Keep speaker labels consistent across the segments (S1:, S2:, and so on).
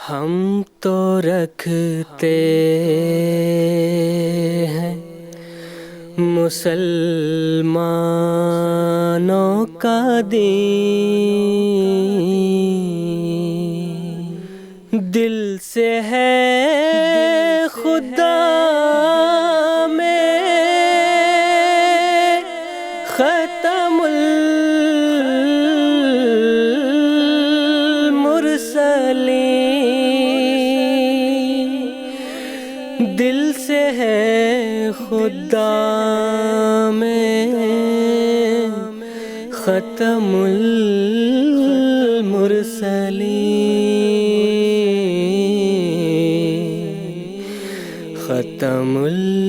S1: ہم تو رکھتے ہیں مسلمانوں کا دین، دل سے ہے خدا میں ختم المرسلین، دل سے ہے خدا میں ختم المرسلین، ختم المرسلین۔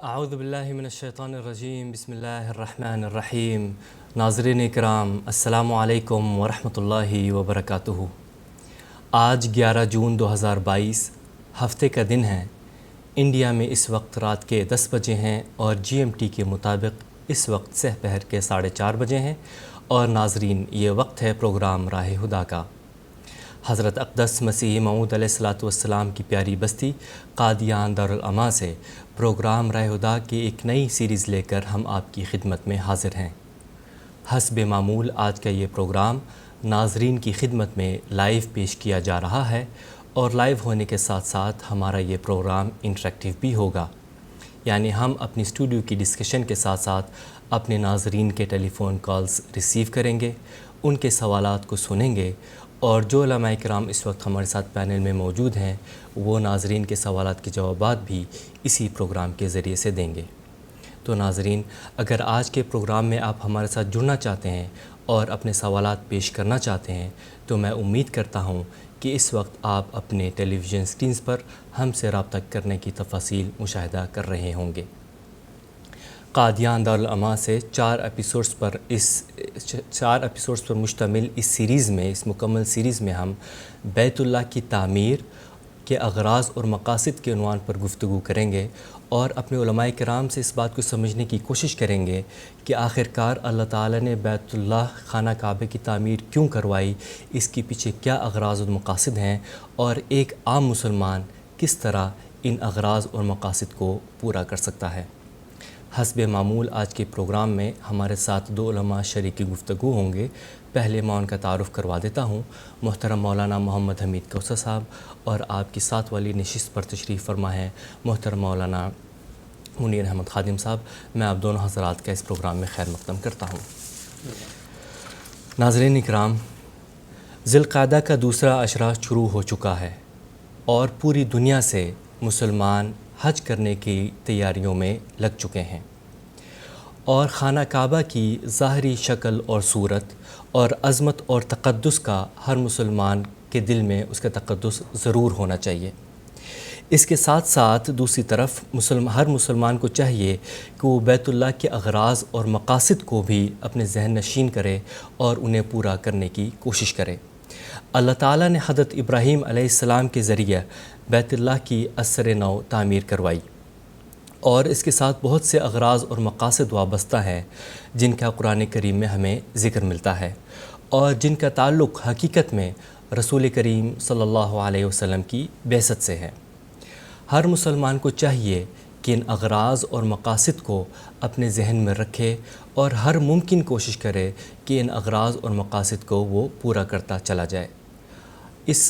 S2: اعوذ باللہ من الشیطان الرجیم، بسم اللہ الرحمن الرحیم۔ ناظرین اکرام، السلام علیکم ورحمۃ اللہ وبرکاتہ۔ آج 11 جون 2022 ہفتے کا دن ہے۔ انڈیا میں اس وقت رات کے 10 بجے ہیں اور جی ایم ٹی کے مطابق اس وقت سہ پہر کے 4:30 بجے ہیں، اور ناظرین یہ وقت ہے پروگرام راہ ہدیٰ کا۔ حضرت اقدس مسیح موعود علیہ السلام کی پیاری بستی قادیان دارالاماں سے پروگرام راہ ہدیٰ کی ایک نئی سیریز لے کر ہم آپ کی خدمت میں حاضر ہیں۔ حسب معمول آج کا یہ پروگرام ناظرین کی خدمت میں لائیو پیش کیا جا رہا ہے، اور لائیو ہونے کے ساتھ ساتھ ہمارا یہ پروگرام انٹریکٹیو بھی ہوگا، یعنی ہم اپنی اسٹوڈیو کی ڈسکشن کے ساتھ ساتھ اپنے ناظرین کے ٹیلی فون کالز ریسیو کریں گے، ان کے سوالات کو سنیں گے، اور جو علماء کرام اس وقت ہمارے ساتھ پینل میں موجود ہیں وہ ناظرین کے سوالات کے جوابات بھی اسی پروگرام کے ذریعے سے دیں گے۔ تو ناظرین، اگر آج کے پروگرام میں آپ ہمارے ساتھ جڑنا چاہتے ہیں اور اپنے سوالات پیش کرنا چاہتے ہیں تو میں امید کرتا ہوں کہ اس وقت آپ اپنے ٹیلی ویژن اسکرینز پر ہم سے رابطہ کرنے کی تفاصیل مشاہدہ کر رہے ہوں گے۔ قادیان دارالاماں سے 4 ایپیسوڈز پر مشتمل اس سیریز میں، اس مکمل سیریز میں ہم بیت اللہ کی تعمیر کے اغراض اور مقاصد کے عنوان پر گفتگو کریں گے، اور اپنے علماء کرام سے اس بات کو سمجھنے کی کوشش کریں گے کہ آخرکار اللہ تعالیٰ نے بیت اللہ خانہ کعبہ کی تعمیر کیوں کروائی، اس کے پیچھے کیا اغراض اور مقاصد ہیں، اور ایک عام مسلمان کس طرح ان اغراض اور مقاصد کو پورا کر سکتا ہے۔ حسب معمول آج کے پروگرام میں ہمارے ساتھ 2 علماء شریک گفتگو ہوں گے۔ پہلے میں ان کا تعارف کروا دیتا ہوں۔ محترم مولانا محمد حمید کوثر صاحب، اور آپ کی ساتھ والی نشست پر تشریف فرما ہے محترم مولانا منیر احمد خادم صاحب۔ میں آپ دونوں حضرات کا اس پروگرام میں خیر مقدم کرتا ہوں۔ ناظرین اکرام، ذی القعدہ کا دوسرا عشرہ شروع ہو چکا ہے، اور پوری دنیا سے مسلمان حج کرنے کی تیاریوں میں لگ چکے ہیں، اور خانہ کعبہ کی ظاہری شکل اور صورت اور عظمت اور تقدس کا ہر مسلمان کے دل میں اس کا تقدس ضرور ہونا چاہیے۔ اس کے ساتھ ساتھ دوسری طرف ہر مسلمان کو چاہیے کہ وہ بیت اللہ کے اغراض اور مقاصد کو بھی اپنے ذہن نشین کرے اور انہیں پورا کرنے کی کوشش کرے۔ اللہ تعالیٰ نے حضرت ابراہیم علیہ السلام کے ذریعے بیت اللہ کی اثر نو تعمیر کروائی، اور اس کے ساتھ بہت سے اغراض اور مقاصد وابستہ ہیں جن کا قرآن کریم میں ہمیں ذکر ملتا ہے، اور جن کا تعلق حقیقت میں رسول کریم صلی اللہ علیہ وسلم کی بعثت سے ہے۔ ہر مسلمان کو چاہیے کہ ان اغراض اور مقاصد کو اپنے ذہن میں رکھے اور ہر ممکن کوشش کرے کہ ان اغراض اور مقاصد کو وہ پورا کرتا چلا جائے۔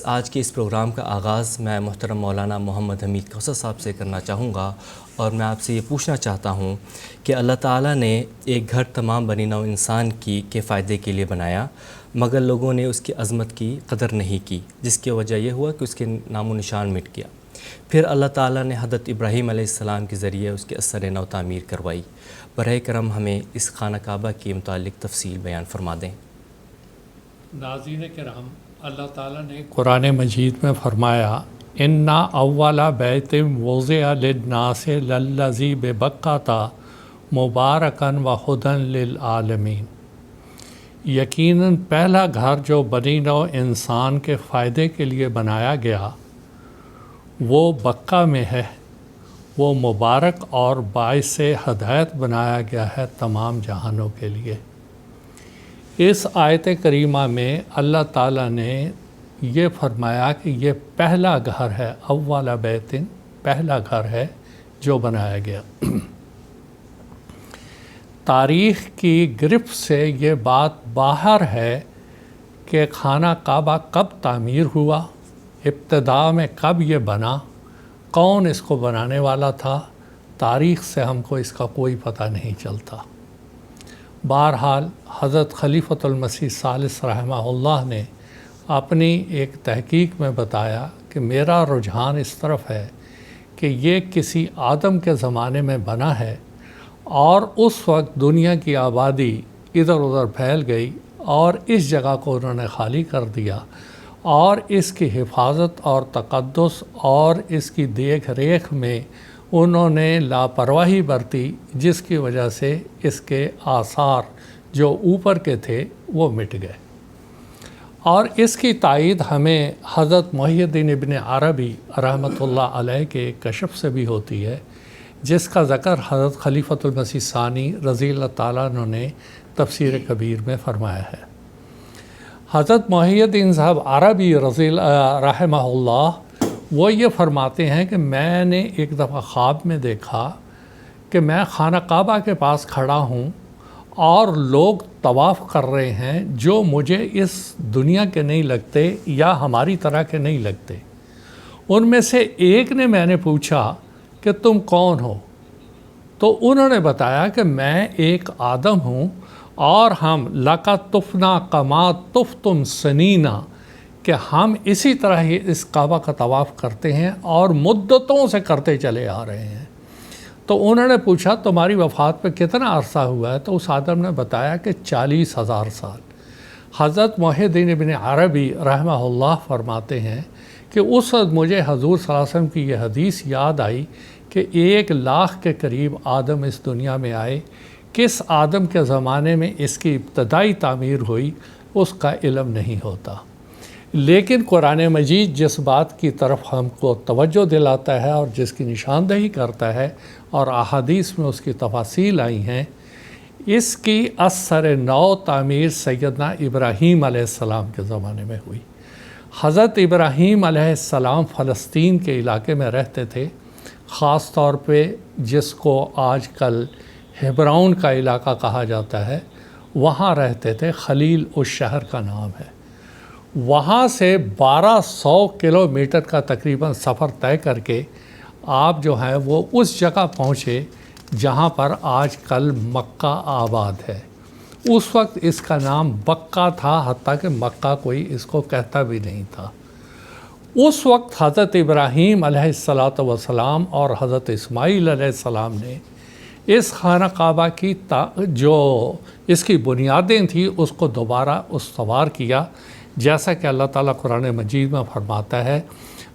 S2: آج کے اس پروگرام کا آغاز میں محترم مولانا محمد حمید کوثر صاحب سے کرنا چاہوں گا، اور میں آپ سے یہ پوچھنا چاہتا ہوں کہ اللہ تعالیٰ نے ایک گھر تمام بنی نوع انسان کے فائدے کے لیے بنایا، مگر لوگوں نے اس کی عظمت کی قدر نہیں کی، جس کی وجہ یہ ہوا کہ اس کے نام و نشان مٹ گیا۔ پھر اللہ تعالیٰ نے حضرت ابراہیم علیہ السلام کے ذریعے اس کے اثر نو تعمیر کروائی۔ براہ کرم ہمیں اس خانہ کعبہ کے متعلق تفصیل بیان فرما دیں۔
S3: ناظرین کرام، اللہ تعالیٰ نے قرآن مجید میں فرمایا، اِنَّا اَوَّلَ بَيْتٍ وُضِعَ لِلنَّاسِ لَلَّذِي بِبَكَّةَ مُبَارَكًا وَهُدًى لِلْعَالَمِينَ۔ یقیناً پہلا گھر جو بنی نوع انسان کے فائدے کے لیے بنایا گیا وہ مکہ میں ہے، وہ مبارک اور باعث ہدایت بنایا گیا ہے تمام جہانوں کے لیے۔ اس آیت کریمہ میں اللہ تعالیٰ نے یہ فرمایا کہ یہ پہلا گھر ہے، اول بیت، پہلا گھر ہے جو بنایا گیا۔ تاریخ کی گرفت سے یہ بات باہر ہے کہ خانہ کعبہ کب تعمیر ہوا، ابتدا میں کب یہ بنا، کون اس کو بنانے والا تھا، تاریخ سے ہم کو اس کا کوئی پتہ نہیں چلتا۔ بہرحال حضرت خلیفۃ المسیح ثالث رحمہ اللہ نے اپنی ایک تحقیق میں بتایا کہ میرا رجحان اس طرف ہے کہ یہ کسی آدم کے زمانے میں بنا ہے، اور اس وقت دنیا کی آبادی ادھر ادھر پھیل گئی اور اس جگہ کو انہوں نے خالی کر دیا، اور اس کی حفاظت اور تقدس اور اس کی دیکھ ریکھ میں انہوں نے لاپرواہی برتی، جس کی وجہ سے اس کے آثار جو اوپر کے تھے وہ مٹ گئے۔ اور اس کی تائید ہمیں حضرت محی الدین ابن عربی رحمۃ اللہ علیہ کے کشف سے بھی ہوتی ہے، جس کا ذکر حضرت خلیفۃ المسیح ثانی رضی اللہ تعالیٰ عنہ نے تفسیر کبیر میں فرمایا ہے۔ حضرت محی الدین صاحب عربی رحمہ اللہ وہ یہ فرماتے ہیں کہ میں نے ایک دفعہ خواب میں دیکھا کہ میں خانہ کعبہ کے پاس کھڑا ہوں اور لوگ طواف کر رہے ہیں جو مجھے اس دنیا کے نہیں لگتے یا ہماری طرح کے نہیں لگتے۔ ان میں سے ایک نے میں نے پوچھا کہ تم کون ہو؟ تو انہوں نے بتایا کہ میں ایک آدم ہوں، اور ہم لَقَدْ طُفْنَا كَمَا طُفْتُمْ سَنِينَ، کہ ہم اسی طرح ہی اس کعبہ کا طواف کرتے ہیں اور مدتوں سے کرتے چلے آ رہے ہیں۔ تو انہوں نے پوچھا تمہاری وفات پہ کتنا عرصہ ہوا ہے؟ تو اس آدم نے بتایا کہ 40,000 سال۔ حضرت محی الدین ابن عربی رحمہ اللہ فرماتے ہیں کہ اس وقت مجھے حضور صلی اللہ علیہ وسلم کی یہ حدیث یاد آئی کہ 1,00,000 کے قریب آدم اس دنیا میں آئے، کس آدم کے زمانے میں اس کی ابتدائی تعمیر ہوئی اس کا علم نہیں ہوتا۔ لیکن قرآن مجید جس بات کی طرف ہم کو توجہ دلاتا ہے اور جس کی نشاندہی کرتا ہے اور احادیث میں اس کی تفاصیل آئی ہیں، اس کی اثر نو تعمیر سیدنا ابراہیم علیہ السلام کے زمانے میں ہوئی۔ حضرت ابراہیم علیہ السلام فلسطین کے علاقے میں رہتے تھے، خاص طور پہ جس کو آج کل ہیبرون کا علاقہ کہا جاتا ہے، وہاں رہتے تھے۔ خلیل اس شہر کا نام ہے۔ وہاں سے 1200 کلومیٹر کا تقریباً سفر طے کر کے آپ جو ہیں وہ اس جگہ پہنچے جہاں پر آج کل مکہ آباد ہے۔ اس وقت اس کا نام بکہ تھا، حتیٰ کہ مکہ کوئی اس کو کہتا بھی نہیں تھا۔ اس وقت حضرت ابراہیم علیہ السلام اور حضرت اسماعیل علیہ السلام نے اس خانہ کعبہ کی جو اس کی بنیادیں تھیں اس کو دوبارہ استوار کیا، جیسا کہ اللہ تعالیٰ قرآن مجید میں فرماتا ہے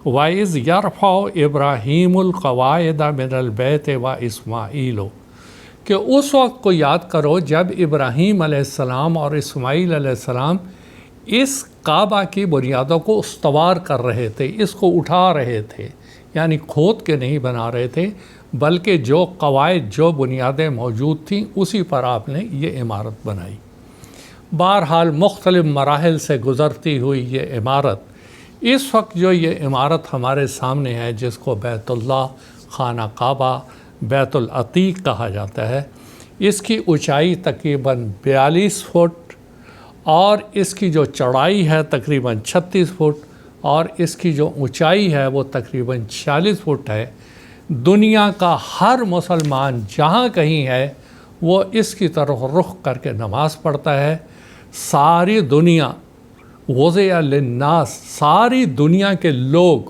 S3: وَإِذْ يَرْفَعُ إِبْرَاهِيمُ الْقَوَاعِدَ مِنَ الْبَيْتِ وَإِسْمَاعِيلُ، کہ اس وقت کو یاد کرو جب ابراہیم علیہ السلام اور اسماعیل علیہ السلام اس کعبہ کی بنیادوں کو استوار کر رہے تھے، اس کو اٹھا رہے تھے، یعنی کھود کے نہیں بنا رہے تھے، بلکہ جو قواعد جو بنیادیں موجود تھیں اسی پر آپ نے یہ عمارت بنائی۔ بہرحال مختلف مراحل سے گزرتی ہوئی یہ عمارت، اس وقت جو یہ عمارت ہمارے سامنے ہے جس کو بیت اللہ، خانہ کعبہ، بیت العتیق کہا جاتا ہے، اس کی اونچائی تقریباً 42 فٹ اور اس کی جو چوڑائی ہے تقریباً 36 فٹ اور اس کی جو اونچائی ہے وہ تقریباً 46 فٹ ہے۔ دنیا کا ہر مسلمان جہاں کہیں ہے وہ اس کی طرف رخ کر کے نماز پڑھتا ہے۔ ساری دنیا وضع للناس، ساری دنیا کے لوگ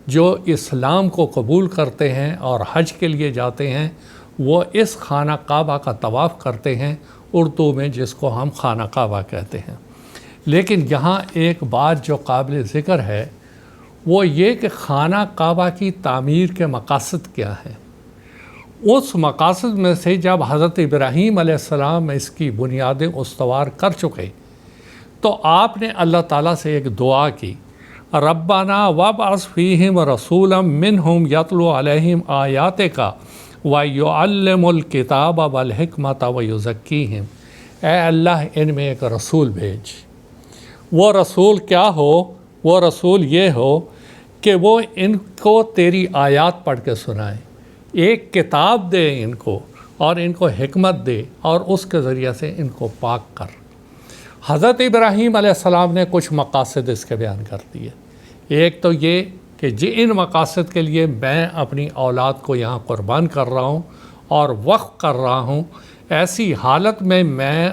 S3: جو اسلام کو قبول کرتے ہیں اور حج کے لیے جاتے ہیں وہ اس خانہ کعبہ کا طواف کرتے ہیں، اردو میں جس کو ہم خانہ کعبہ کہتے ہیں۔ لیکن یہاں ایک بات جو قابل ذکر ہے وہ یہ کہ خانہ کعبہ کی تعمیر کے مقاصد کیا ہیں۔ اس مقاصد میں سے جب حضرت ابراہیم علیہ السلام اس کی بنیادیں استوار کر چکے تو آپ نے اللہ تعالیٰ سے ایک دعا کی، ربنا وابعث فیہم رسولا منہم یتلو علیہم آیاتک ویعلم الکتاب والحکمت ویزکیہم، اے اللہ ان میں ایک رسول بھیج۔ وہ رسول کیا ہو؟ وہ رسول یہ ہو کہ وہ ان کو تیری آیات پڑھ کے سنائیں، ایک کتاب دے ان کو اور ان کو حکمت دے اور اس کے ذریعے سے ان کو پاک کر۔ حضرت ابراہیم علیہ السلام نے کچھ مقاصد اس کے بیان کر دیے۔ ایک تو یہ کہ ان مقاصد کے لیے میں اپنی اولاد کو یہاں قربان کر رہا ہوں اور وقف کر رہا ہوں، ایسی حالت میں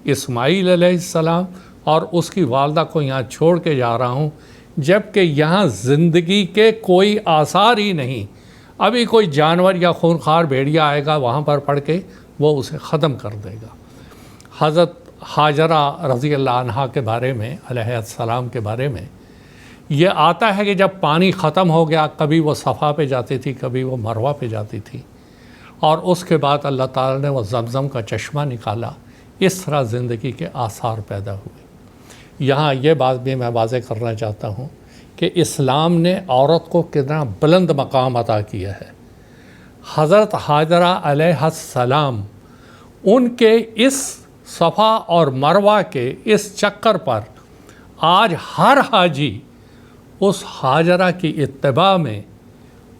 S3: اسماعیل علیہ السلام اور اس کی والدہ کو یہاں چھوڑ کے جا رہا ہوں، جب کہ یہاں زندگی کے کوئی آثار ہی نہیں۔ ابھی کوئی جانور یا خونخوار بھیڑیا آئے گا وہاں پر پڑھ کے وہ اسے ختم کر دے گا۔ حضرت ہاجرہ رضی اللہ عنہا کے بارے میں، علیہ السلام کے بارے میں یہ آتا ہے کہ جب پانی ختم ہو گیا، کبھی وہ صفا پہ جاتی تھی، کبھی وہ مروہ پہ جاتی تھی، اور اس کے بعد اللہ تعالیٰ نے وہ زمزم کا چشمہ نکالا، اس طرح زندگی کے آثار پیدا ہوئے۔ یہاں یہ بات بھی میں واضح کرنا چاہتا ہوں کہ اسلام نے عورت کو کتنا بلند مقام عطا کیا ہے۔ حضرت ہاجرہ علیہ السلام ان کے اس صفا اور مروہ کے اس چکر پر آج ہر حاجی اس ہاجرہ کی اتباع میں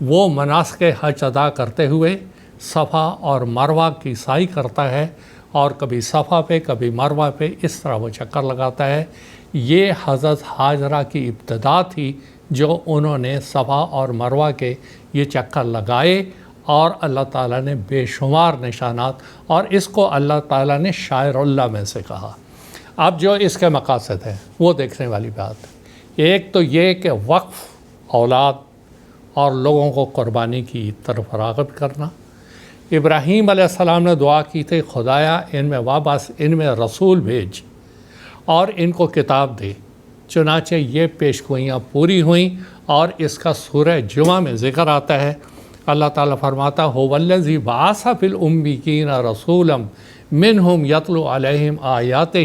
S3: وہ مناسک حج ادا کرتے ہوئے صفا اور مروہ کی سعی کرتا ہے، اور کبھی صفا پہ کبھی مروہ پہ اس طرح وہ چکر لگاتا ہے۔ یہ حضرت ہاجرہ کی ابتدا تھی جو انہوں نے صفا اور مروہ کے یہ چکر لگائے، اور اللہ تعالیٰ نے بے شمار نشانات، اور اس کو اللہ تعالیٰ نے شاعر اللہ میں سے کہا۔ اب جو اس کے مقاصد ہیں وہ دیکھنے والی بات ہے۔ ایک تو یہ کہ وقف، اولاد اور لوگوں کو قربانی کی طرف راغب کرنا۔ ابراہیم علیہ السلام نے دعا کی تھی، خدایا ان میں وابعث، ان میں رسول بھیج اور ان کو کتاب دے۔ چنانچہ یہ پیشگوئیاں پوری ہوئیں، اور اس کا سورہ جمعہ میں ذکر آتا ہے۔ اللہ تعالیٰ فرماتا ہے، هو الذی بعث فی الأمیین رسولا منہم یتلو علیہم آیاتہ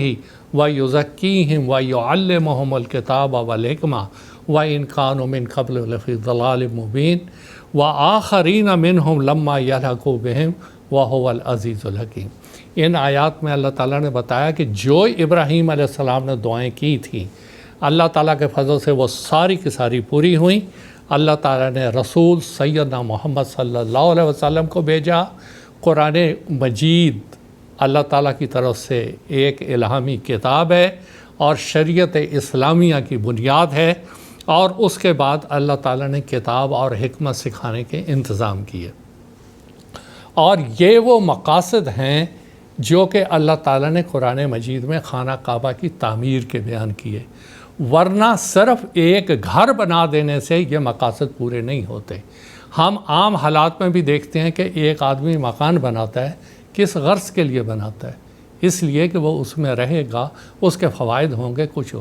S3: ویزکیہم ویعلمہم الکتاب والحکمہ وإن كانوا من قبل لفی ضلال مبین وآخرین منہم لما یلحقوا بہم وہو العزیز الحکیم۔ ان آیات میں اللہ تعالیٰ نے بتایا کہ جو ابراہیم علیہ السلام نے دعائیں کی تھیں، اللہ تعالیٰ کے فضل سے وہ ساری کی ساری پوری ہوئیں۔ اللہ تعالیٰ نے رسول سیدنا محمد صلی اللہ علیہ وسلم کو بھیجا۔ قرآن مجید اللہ تعالیٰ کی طرف سے ایک الہامی کتاب ہے اور شریعت اسلامیہ کی بنیاد ہے، اور اس کے بعد اللہ تعالیٰ نے کتاب اور حکمت سکھانے کے انتظام کیے، اور یہ وہ مقاصد ہیں جو کہ اللہ تعالیٰ نے قرآن مجید میں خانہ کعبہ کی تعمیر کے بیان کیے، ورنہ صرف ایک گھر بنا دینے سے یہ مقاصد پورے نہیں ہوتے۔ ہم عام حالات میں بھی دیکھتے ہیں کہ ایک آدمی مکان بناتا ہے، کس غرض کے لیے بناتا ہے؟ اس لیے کہ وہ اس میں رہے گا، اس کے فوائد ہوں گے کچھ ہو۔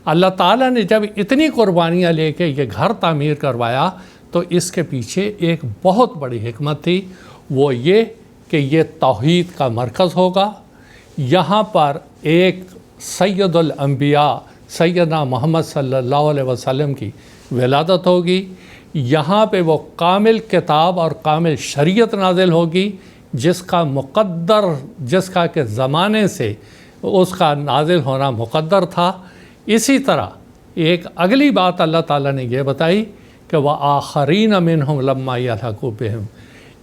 S3: اللہ تعالیٰ نے جب اتنی قربانیاں لے کے یہ گھر تعمیر کروایا تو اس کے پیچھے ایک بہت بڑی حکمت تھی، وہ یہ کہ یہ توحید کا مرکز ہوگا، یہاں پر ایک سید الانبیاء سیدنا محمد صلی اللہ علیہ وسلم کی ولادت ہوگی، یہاں پہ وہ کامل کتاب اور کامل شریعت نازل ہوگی جس کا کہ زمانے سے اس کا نازل ہونا مقدر تھا۔ اسی طرح ایک اگلی بات اللہ تعالیٰ نے یہ بتائی کہ وآخرین منہم لما یلحقوا بہم،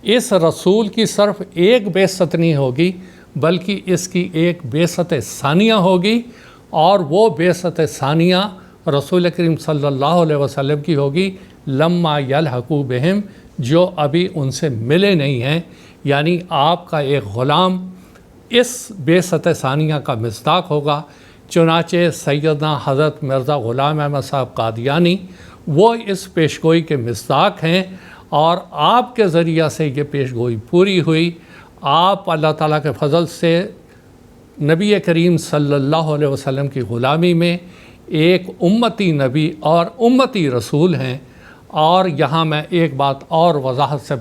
S3: اس رسول کی صرف ایک بعثت نہیں ہوگی بلکہ اس کی ایک بعثت ثانیہ ہوگی، اور وہ بعثت ثانیہ رسول کریم صلی اللہ علیہ وسلم کی ہوگی لما یلحقوا بہم، جو ابھی ان سے ملے نہیں ہیں، یعنی آپ کا ایک غلام اس بعثت ثانیہ کا مصداق ہوگا۔ چنانچہ سیدنا حضرت مرزا غلام احمد صاحب قادیانی وہ اس پیشگوئی کے مصداق ہیں، اور آپ کے ذریعہ سے یہ پیشگوئی پوری ہوئی۔ آپ اللہ تعالیٰ کے فضل سے نبی کریم صلی اللہ علیہ وسلم کی غلامی میں ایک امتی نبی اور امتی رسول ہیں، اور یہاں میں ایک بات اور وضاحت سے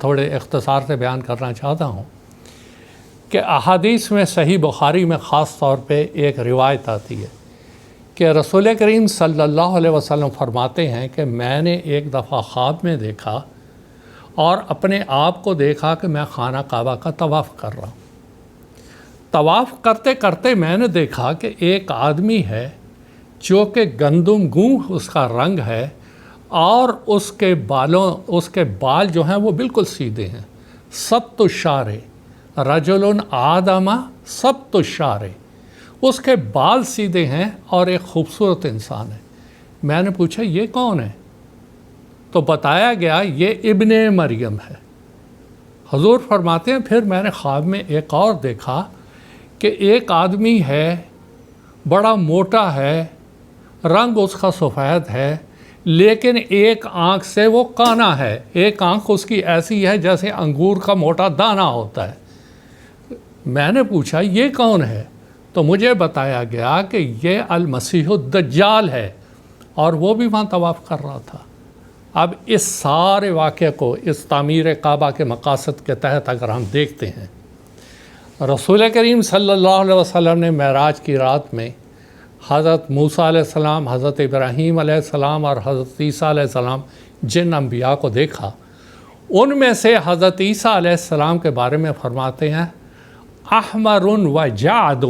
S3: تھوڑے اختصار سے بیان کرنا چاہتا ہوں کہ احادیث میں صحیح بخاری میں خاص طور پہ ایک روایت آتی ہے کہ رسول کریم صلی اللہ علیہ وسلم فرماتے ہیں کہ میں نے ایک دفعہ خواب میں دیکھا اور اپنے آپ کو دیکھا کہ میں خانہ کعبہ کا طواف کر رہا ہوں۔ طواف کرتے کرتے میں نے دیکھا کہ ایک آدمی ہے جو کہ گندم گوں اس کا رنگ ہے اور اس کے بال جو ہیں وہ بالکل سیدھے ہیں، سبط الشعر، رجل آدم سبط الشعر، اس کے بال سیدھے ہیں اور ایک خوبصورت انسان ہے۔ میں نے پوچھا یہ کون ہے؟ تو بتایا گیا یہ ابن مریم ہے۔ حضور فرماتے ہیں پھر میں نے خواب میں ایک اور دیکھا کہ ایک آدمی ہے، بڑا موٹا ہے، رنگ اس کا سفید ہے، لیکن ایک آنکھ سے وہ کانا ہے، ایک آنکھ اس کی ایسی ہے جیسے انگور کا موٹا دانہ ہوتا ہے۔ میں نے پوچھا یہ کون ہے؟ تو مجھے بتایا گیا کہ یہ المسیح الدجال ہے، اور وہ بھی وہاں طواف کر رہا تھا۔ اب اس سارے واقعے کو اس تعمیر کعبہ کے مقاصد کے تحت اگر ہم دیکھتے ہیں، رسول کریم صلی اللہ علیہ وسلم نے معراج کی رات میں حضرت موسیٰ علیہ السلام، حضرت ابراہیم علیہ السلام اور حضرت عیسیٰ علیہ السلام جن انبیاء کو دیکھا، ان میں سے حضرت عیسیٰ علیہ السلام کے بارے میں فرماتے ہیں احمر و جعد،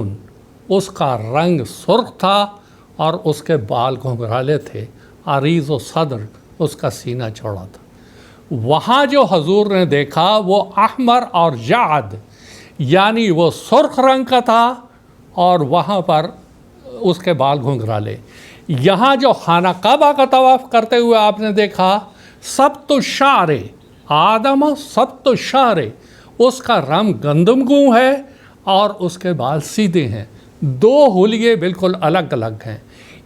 S3: اس کا رنگ سرخ تھا اور اس کے بال گھنگرالے تھے، عریض و صدر، اس کا سینہ چوڑا تھا۔ وہاں جو حضور نے دیکھا وہ احمر اور جعد، یعنی وہ سرخ رنگ کا تھا اور وہاں پر اس کے بال گھنگرالے۔ یہاں جو خانہ کعبہ کا طواف کرتے ہوئے آپ نے دیکھا سبط الشعر، آدم سبط الشعر، اس کا رنگ گندم گوں ہے اور اس کے بال سیدھے ہیں، دو حلیے بالکل الگ الگ ہیں۔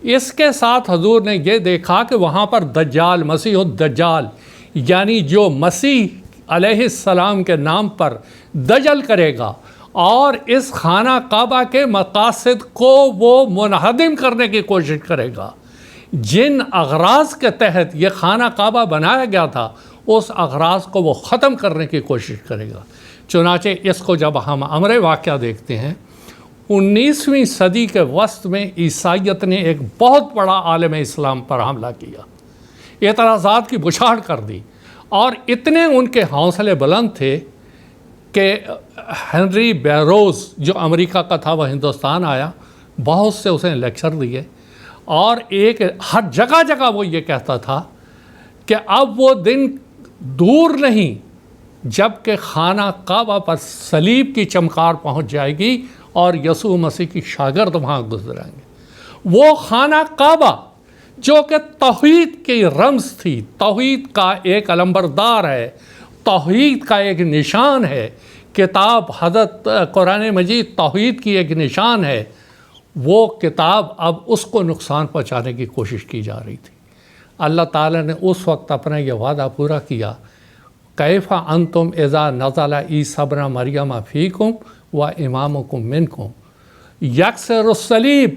S3: اس کے ساتھ حضور نے یہ دیکھا کہ وہاں پر دجال، مسیح الدجال، یعنی جو مسیح علیہ السلام کے نام پر دجل کرے گا اور اس خانہ کعبہ کے مقاصد کو وہ منہدم کرنے کی کوشش کرے گا۔ جن اغراض کے تحت یہ خانہ کعبہ بنایا گیا تھا اس اغراض کو وہ ختم کرنے کی کوشش کرے گا۔ چنانچہ اس کو جب ہم امر واقعہ دیکھتے ہیں، 19ویں صدی کے وسط میں عیسائیت نے ایک بہت بڑا عالم اسلام پر حملہ کیا، اعتراضات کی بچھاڑ کر دی، اور اتنے ان کے حوصلے بلند تھے کہ ہنری بیروز جو امریکہ کا تھا وہ ہندوستان آیا، بہت سے اسے لیکچر دیے، اور ہر جگہ جگہ وہ یہ کہتا تھا کہ اب وہ دن دور نہیں جب کہ خانہ کعبہ پر صلیب کی چمکار پہنچ جائے گی اور یسوع مسیح کی شاگرد وہاں گزریں گے۔ وہ خانہ کعبہ جو کہ توحید کی رمز تھی، توحید کا ایک علمبردار ہے، توحید کا ایک نشان ہے، کتاب حضرت قرآن مجید توحید کی ایک نشان ہے، وہ کتاب اب اس کو نقصان پہنچانے کی کوشش کی جا رہی تھی۔ اللہ تعالیٰ نے اس وقت اپنا یہ وعدہ پورا کیا، کیف انتم اذا نزل عیسی ابن مریم فیکم و امامکم منکم یکسر الصلیب۔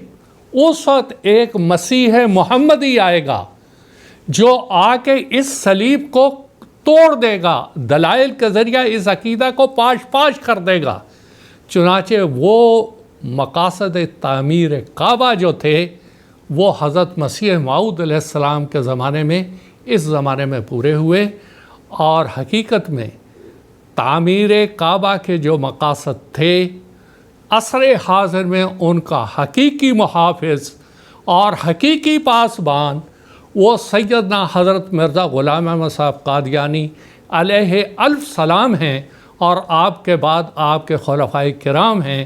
S3: اس وقت ایک مسیح محمدی آئے گا جو آ کے اس صلیب کو توڑ دے گا، دلائل کے ذریعہ اس عقیدہ کو پاش پاش کر دے گا۔ چنانچہ وہ مقاصد تعمیر کعبہ جو تھے وہ حضرت مسیح موعود علیہ السلام کے زمانے میں اس زمانے میں پورے ہوئے، اور حقیقت میں تعمیر کعبہ کے جو مقاصد تھے عصر حاضر میں ان کا حقیقی محافظ اور حقیقی پاسبان وہ سیدنا حضرت مرزا غلام احمد صاحب قادیانی علیہ الف سلام ہیں، اور آپ کے بعد آپ کے خلفائے کرام ہیں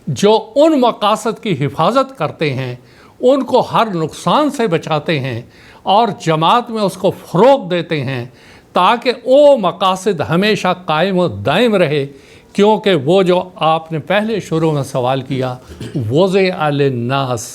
S3: جو ان مقاصد کی حفاظت کرتے ہیں، ان کو ہر نقصان سے بچاتے ہیں اور جماعت میں اس کو فروغ دیتے ہیں تاکہ وہ مقاصد ہمیشہ قائم و دائم رہے، کیونکہ وہ جو آپ نے پہلے شروع میں سوال کیا وضع للناس،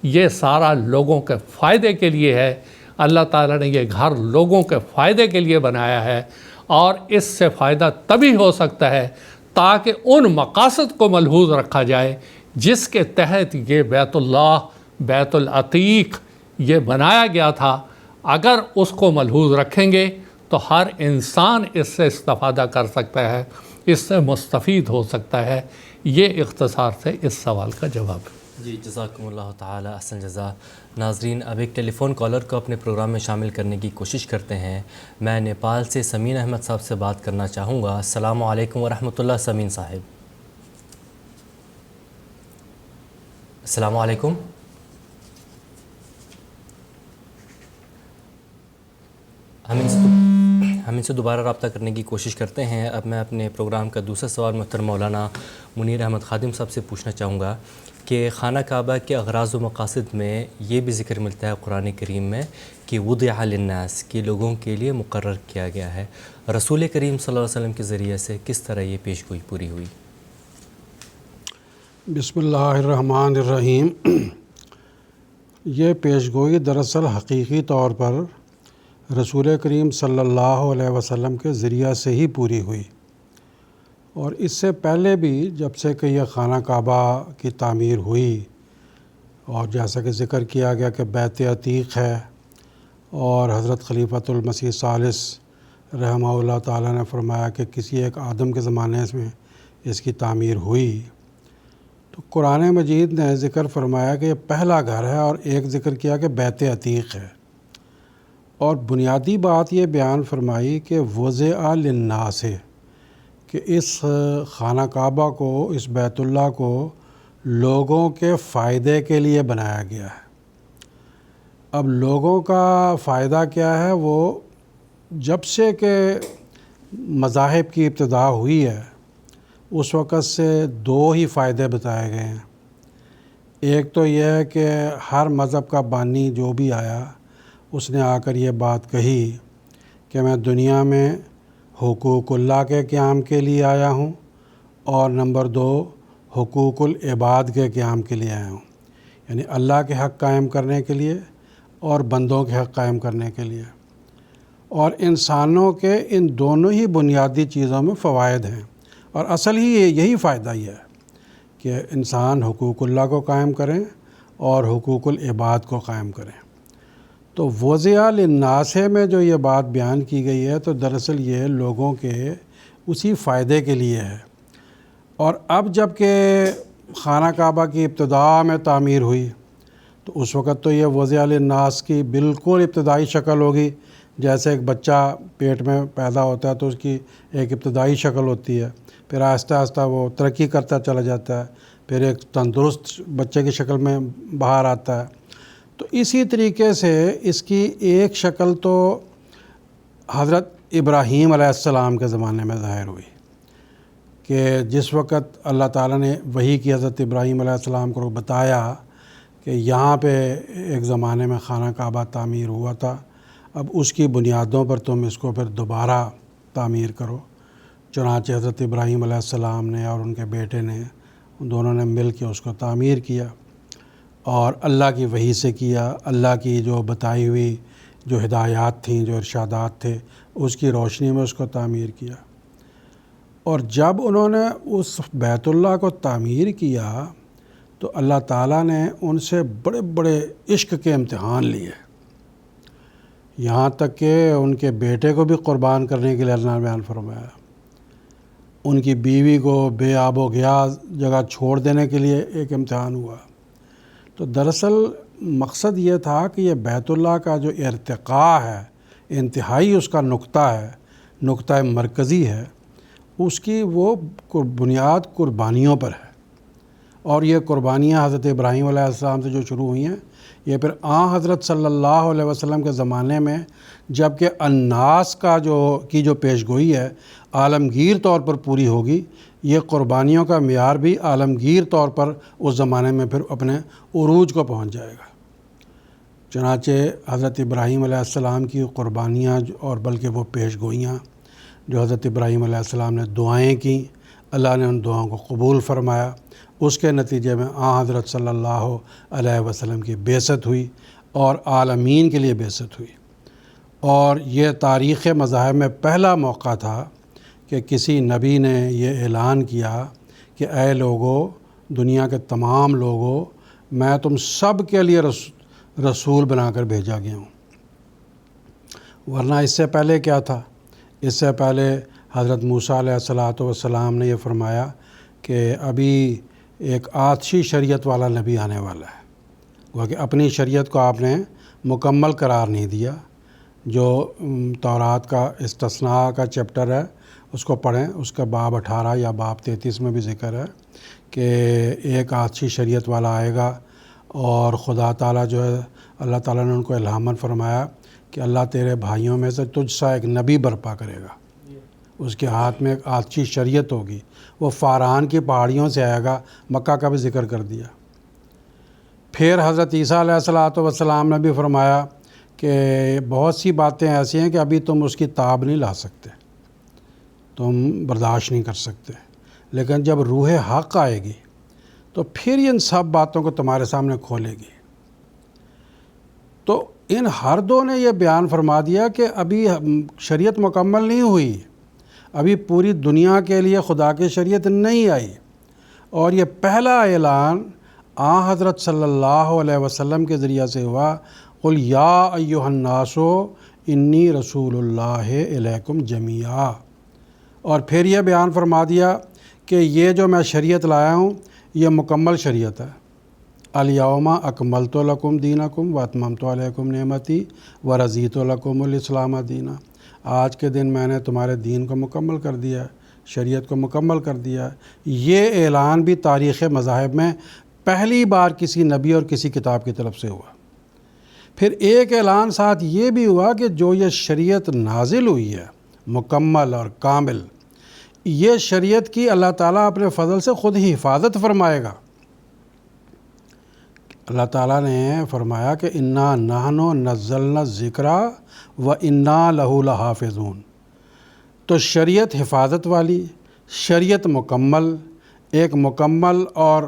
S3: یہ سارا لوگوں کے فائدے کے لیے ہے۔ اللہ تعالیٰ نے یہ گھر لوگوں کے فائدے کے لیے بنایا ہے، اور اس سے فائدہ تبھی ہو سکتا ہے تاکہ ان مقاصد کو ملحوظ رکھا جائے جس کے تحت یہ بیت اللہ، بیت العتیق یہ بنایا گیا تھا۔ اگر اس کو ملحوظ رکھیں گے تو ہر انسان اس سے استفادہ کر سکتا ہے، اس سے مستفید ہو سکتا ہے۔ یہ اختصار سے اس سوال کا جواب ہے۔
S2: جی جزاکم اللہ تعالی احسن جزا۔ ناظرین، اب ایک ٹیلی فون کالر کو اپنے پروگرام میں شامل کرنے کی کوشش کرتے ہیں۔ میں نیپال سے سمین احمد صاحب سے بات کرنا چاہوں گا۔ السلام علیکم ورحمۃ اللہ سمین صاحب۔ السلام علیکم۔ ہم ان سے دوبارہ رابطہ کرنے کی کوشش کرتے ہیں۔ اب میں اپنے پروگرام کا دوسرا سوال محترم مولانا منیر احمد خادم صاحب سے پوچھنا چاہوں گا کہ خانہ کعبہ کے اغراض و مقاصد میں یہ بھی ذکر ملتا ہے قرآن کریم میں کہ وضع للناس، کہ لوگوں کے لیے مقرر کیا گیا ہے۔ رسول کریم صلی اللہ علیہ وسلم کے ذریعے سے کس طرح یہ پیش گوئی پوری ہوئی؟
S4: بسم اللہ الرحمن الرحیم۔ یہ پیش گوئی دراصل حقیقی طور پر رسول کریم صلی اللہ علیہ وسلم کے ذریعہ سے ہی پوری ہوئی، اور اس سے پہلے بھی جب سے کہ یہ خانہ کعبہ کی تعمیر ہوئی، اور جیسا کہ ذکر کیا گیا کہ بیت عتیق ہے، اور حضرت خلیفۃ المسیح ثالث رحمہ اللہ تعالیٰ نے فرمایا کہ کسی ایک آدم کے زمانے میں اس کی تعمیر ہوئی، تو قرآن مجید نے ذکر فرمایا کہ یہ پہلا گھر ہے، اور ایک ذکر کیا کہ بیت عتیق ہے، اور بنیادی بات یہ بیان فرمائی کہ وضع للناس ہے، کہ اس خانہ کعبہ کو، اس بیت اللہ کو لوگوں کے فائدے کے لیے بنایا گیا ہے۔ اب لوگوں کا فائدہ کیا ہے؟ وہ جب سے کہ مذاہب کی ابتدا ہوئی ہے اس وقت سے دو ہی فائدے بتائے گئے ہیں۔ ایک تو یہ ہے کہ ہر مذہب کا بانی جو بھی آیا اس نے آ کر یہ بات کہی کہ میں دنیا میں حقوق اللہ کے قیام کے لیے آیا ہوں، اور نمبر دو حقوق العباد کے قیام کے لیے آیا ہوں، یعنی اللہ کے حق قائم کرنے کے لیے اور بندوں کے حق قائم کرنے کے لیے۔ اور انسانوں کے ان دونوں ہی بنیادی چیزوں میں فوائد ہیں، اور اصل ہی یہی فائدہ ہی ہے کہ انسان حقوق اللہ کو قائم کریں اور حقوق العباد کو قائم کریں۔ تو وضع للناس میں جو یہ بات بیان کی گئی ہے تو دراصل یہ لوگوں کے اسی فائدے کے لیے ہے۔ اور اب جب کہ خانہ کعبہ کی ابتدا میں تعمیر ہوئی تو اس وقت تو یہ وضع للناس کی بالکل ابتدائی شکل ہوگی، جیسے ایک بچہ پیٹ میں پیدا ہوتا ہے تو اس کی ایک ابتدائی شکل ہوتی ہے، پھر آہستہ آہستہ وہ ترقی کرتا چلا جاتا ہے، پھر ایک تندرست بچے کی شکل میں باہر آتا ہے۔ تو اسی طریقے سے اس کی ایک شکل تو حضرت ابراہیم علیہ السلام کے زمانے میں ظاہر ہوئی کہ جس وقت اللہ تعالیٰ نے وحی کی حضرت ابراہیم علیہ السلام کو بتایا کہ یہاں پہ ایک زمانے میں خانہ کعبہ تعمیر ہوا تھا، اب اس کی بنیادوں پر تم اس کو پھر دوبارہ تعمیر کرو۔ چنانچہ حضرت ابراہیم علیہ السلام نے اور ان کے بیٹے نے، دونوں نے مل کے اس کو تعمیر کیا، اور اللہ کی وحی سے کیا، اللہ کی جو بتائی ہوئی جو ہدایات تھیں، جو ارشادات تھے، اس کی روشنی میں اس کو تعمیر کیا۔ اور جب انہوں نے اس بیت اللہ کو تعمیر کیا تو اللہ تعالیٰ نے ان سے بڑے بڑے عشق کے امتحان لیے، یہاں تک کہ ان کے بیٹے کو بھی قربان کرنے کے لیے اللہ نے بیان فرمایا، ان کی بیوی کو بے آب و گیا جگہ چھوڑ دینے کے لیے ایک امتحان ہوا۔ تو دراصل مقصد یہ تھا کہ یہ بیت اللہ کا جو ارتقاء ہے، انتہائی اس کا نقطہ ہے، نقطہ مرکزی ہے، اس کی وہ بنیاد قربانیوں پر ہے، اور یہ قربانیاں حضرت ابراہیم علیہ السلام سے جو شروع ہوئی ہیں یہ پھر حضرت صلی اللہ علیہ وسلم کے زمانے میں جب کہ الناس کا جو پیش گوئی ہے عالمگیر طور پر پوری ہوگی، یہ قربانیوں کا معیار بھی عالمگیر طور پر اس زمانے میں پھر اپنے عروج کو پہنچ جائے گا۔ چنانچہ حضرت ابراہیم علیہ السلام کی قربانیاں اور بلکہ وہ پیش گوئیاں جو حضرت ابراہیم علیہ السلام نے دعائیں کیں، اللہ نے ان دعاؤں کو قبول فرمایا، اس کے نتیجے میں حضرت صلی اللہ علیہ وسلم کی بعثت ہوئی اور عالمین کے لیے بعثت ہوئی۔ اور یہ تاریخ مذاہب میں پہلا موقع تھا کہ کسی نبی نے یہ اعلان کیا کہ اے لوگو، دنیا کے تمام لوگوں، میں تم سب کے لیے رسول بنا کر بھیجا گیا ہوں۔ ورنہ اس سے پہلے کیا تھا؟ اس سے پہلے حضرت موسیٰ علیہ الصلوۃ والسلام نے یہ فرمایا کہ ابھی ایک آتشی شریعت والا نبی آنے والا ہے، وہ کہ اپنی شریعت کو آپ نے مکمل قرار نہیں دیا۔ جو تورات کا استثناء کا چیپٹر ہے اس کو پڑھیں، اس کا باب 18 یا باب 33 میں بھی ذکر ہے کہ ایک آتشی شریعت والا آئے گا، اور خدا تعالیٰ جو ہے اللہ تعالیٰ نے ان کو الہاماً فرمایا کہ اللہ تیرے بھائیوں میں سے تجھ سا ایک نبی برپا کرے گا، اس کے ہاتھ میں ایک آتشی شریعت ہوگی، وہ فاران کی پہاڑیوں سے آئے گا۔ مکہ کا بھی ذکر کر دیا۔ پھر حضرت عیسیٰ علیہ الصلوۃ والسلام نے بھی فرمایا کہ بہت سی باتیں ایسی ہیں کہ ابھی تم اس کی تاب نہیں لا سکتے، تم برداشت نہیں کر سکتے، لیکن جب روح حق آئے گی تو پھر ان سب باتوں کو تمہارے سامنے کھولے گی۔ تو ان ہر دو نے یہ بیان فرما دیا کہ ابھی شریعت مکمل نہیں ہوئی، ابھی پوری دنیا کے لیے خدا کی شریعت نہیں آئی، اور یہ پہلا اعلان حضرت صلی اللہ علیہ وسلم کے ذریعہ سے ہوا، قل یا ایھا الناس انی رسول اللہ الیکم جمیعا۔ اور پھر یہ بیان فرما دیا کہ یہ جو میں شریعت لایا ہوں یہ مکمل شریعت ہے۔ الیوم اکملت لکم دینکم واتممت علیکم نعمتی ورضیت لکم الاسلام دینا۔ آج کے دن میں نے تمہارے دین کو مکمل کر دیا ہے، شریعت کو مکمل کر دیا ہے۔ یہ اعلان بھی تاریخ مذاہب میں پہلی بار کسی نبی اور کسی کتاب کی طرف سے ہوا۔ پھر ایک اعلان ساتھ یہ بھی ہوا کہ جو یہ شریعت نازل ہوئی ہے مکمل اور کامل، یہ شریعت کی اللہ تعالیٰ اپنے فضل سے خود ہی حفاظت فرمائے گا۔ اللہ تعالیٰ نے فرمایا کہ انا نحن نزلنا الذکر و انا لہ لحافظون۔ تو شریعت حفاظت والی، شریعت مکمل، ایک مکمل اور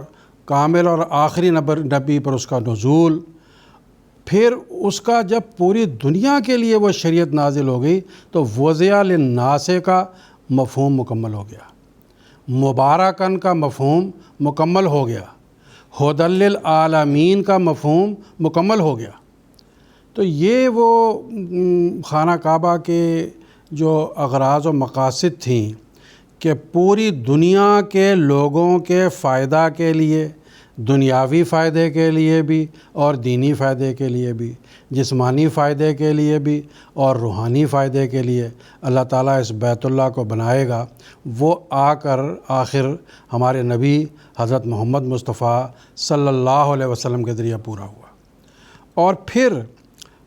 S4: کامل اور آخری نبی پر اس کا نزول، پھر اس کا جب پوری دنیا کے لیے وہ شریعت نازل ہو گئی تو وضع للناس کا مفہوم مکمل ہو گیا، مبارکن کا مفہوم مکمل ہو گیا، ھدی للعالمین کا مفہوم مکمل ہو گیا۔ تو یہ وہ خانہ کعبہ کے جو اغراض و مقاصد تھیں کہ پوری دنیا کے لوگوں کے فائدہ کے لیے، دنیاوی فائدے کے لیے بھی اور دینی فائدے کے لیے بھی، جسمانی فائدے کے لیے بھی اور روحانی فائدے کے لیے اللہ تعالیٰ اس بیت اللہ کو بنائے گا۔ وہ آ کر آخر ہمارے نبی حضرت محمد مصطفیٰ صلی اللہ علیہ وسلم کے ذریعہ پورا ہوا۔ اور پھر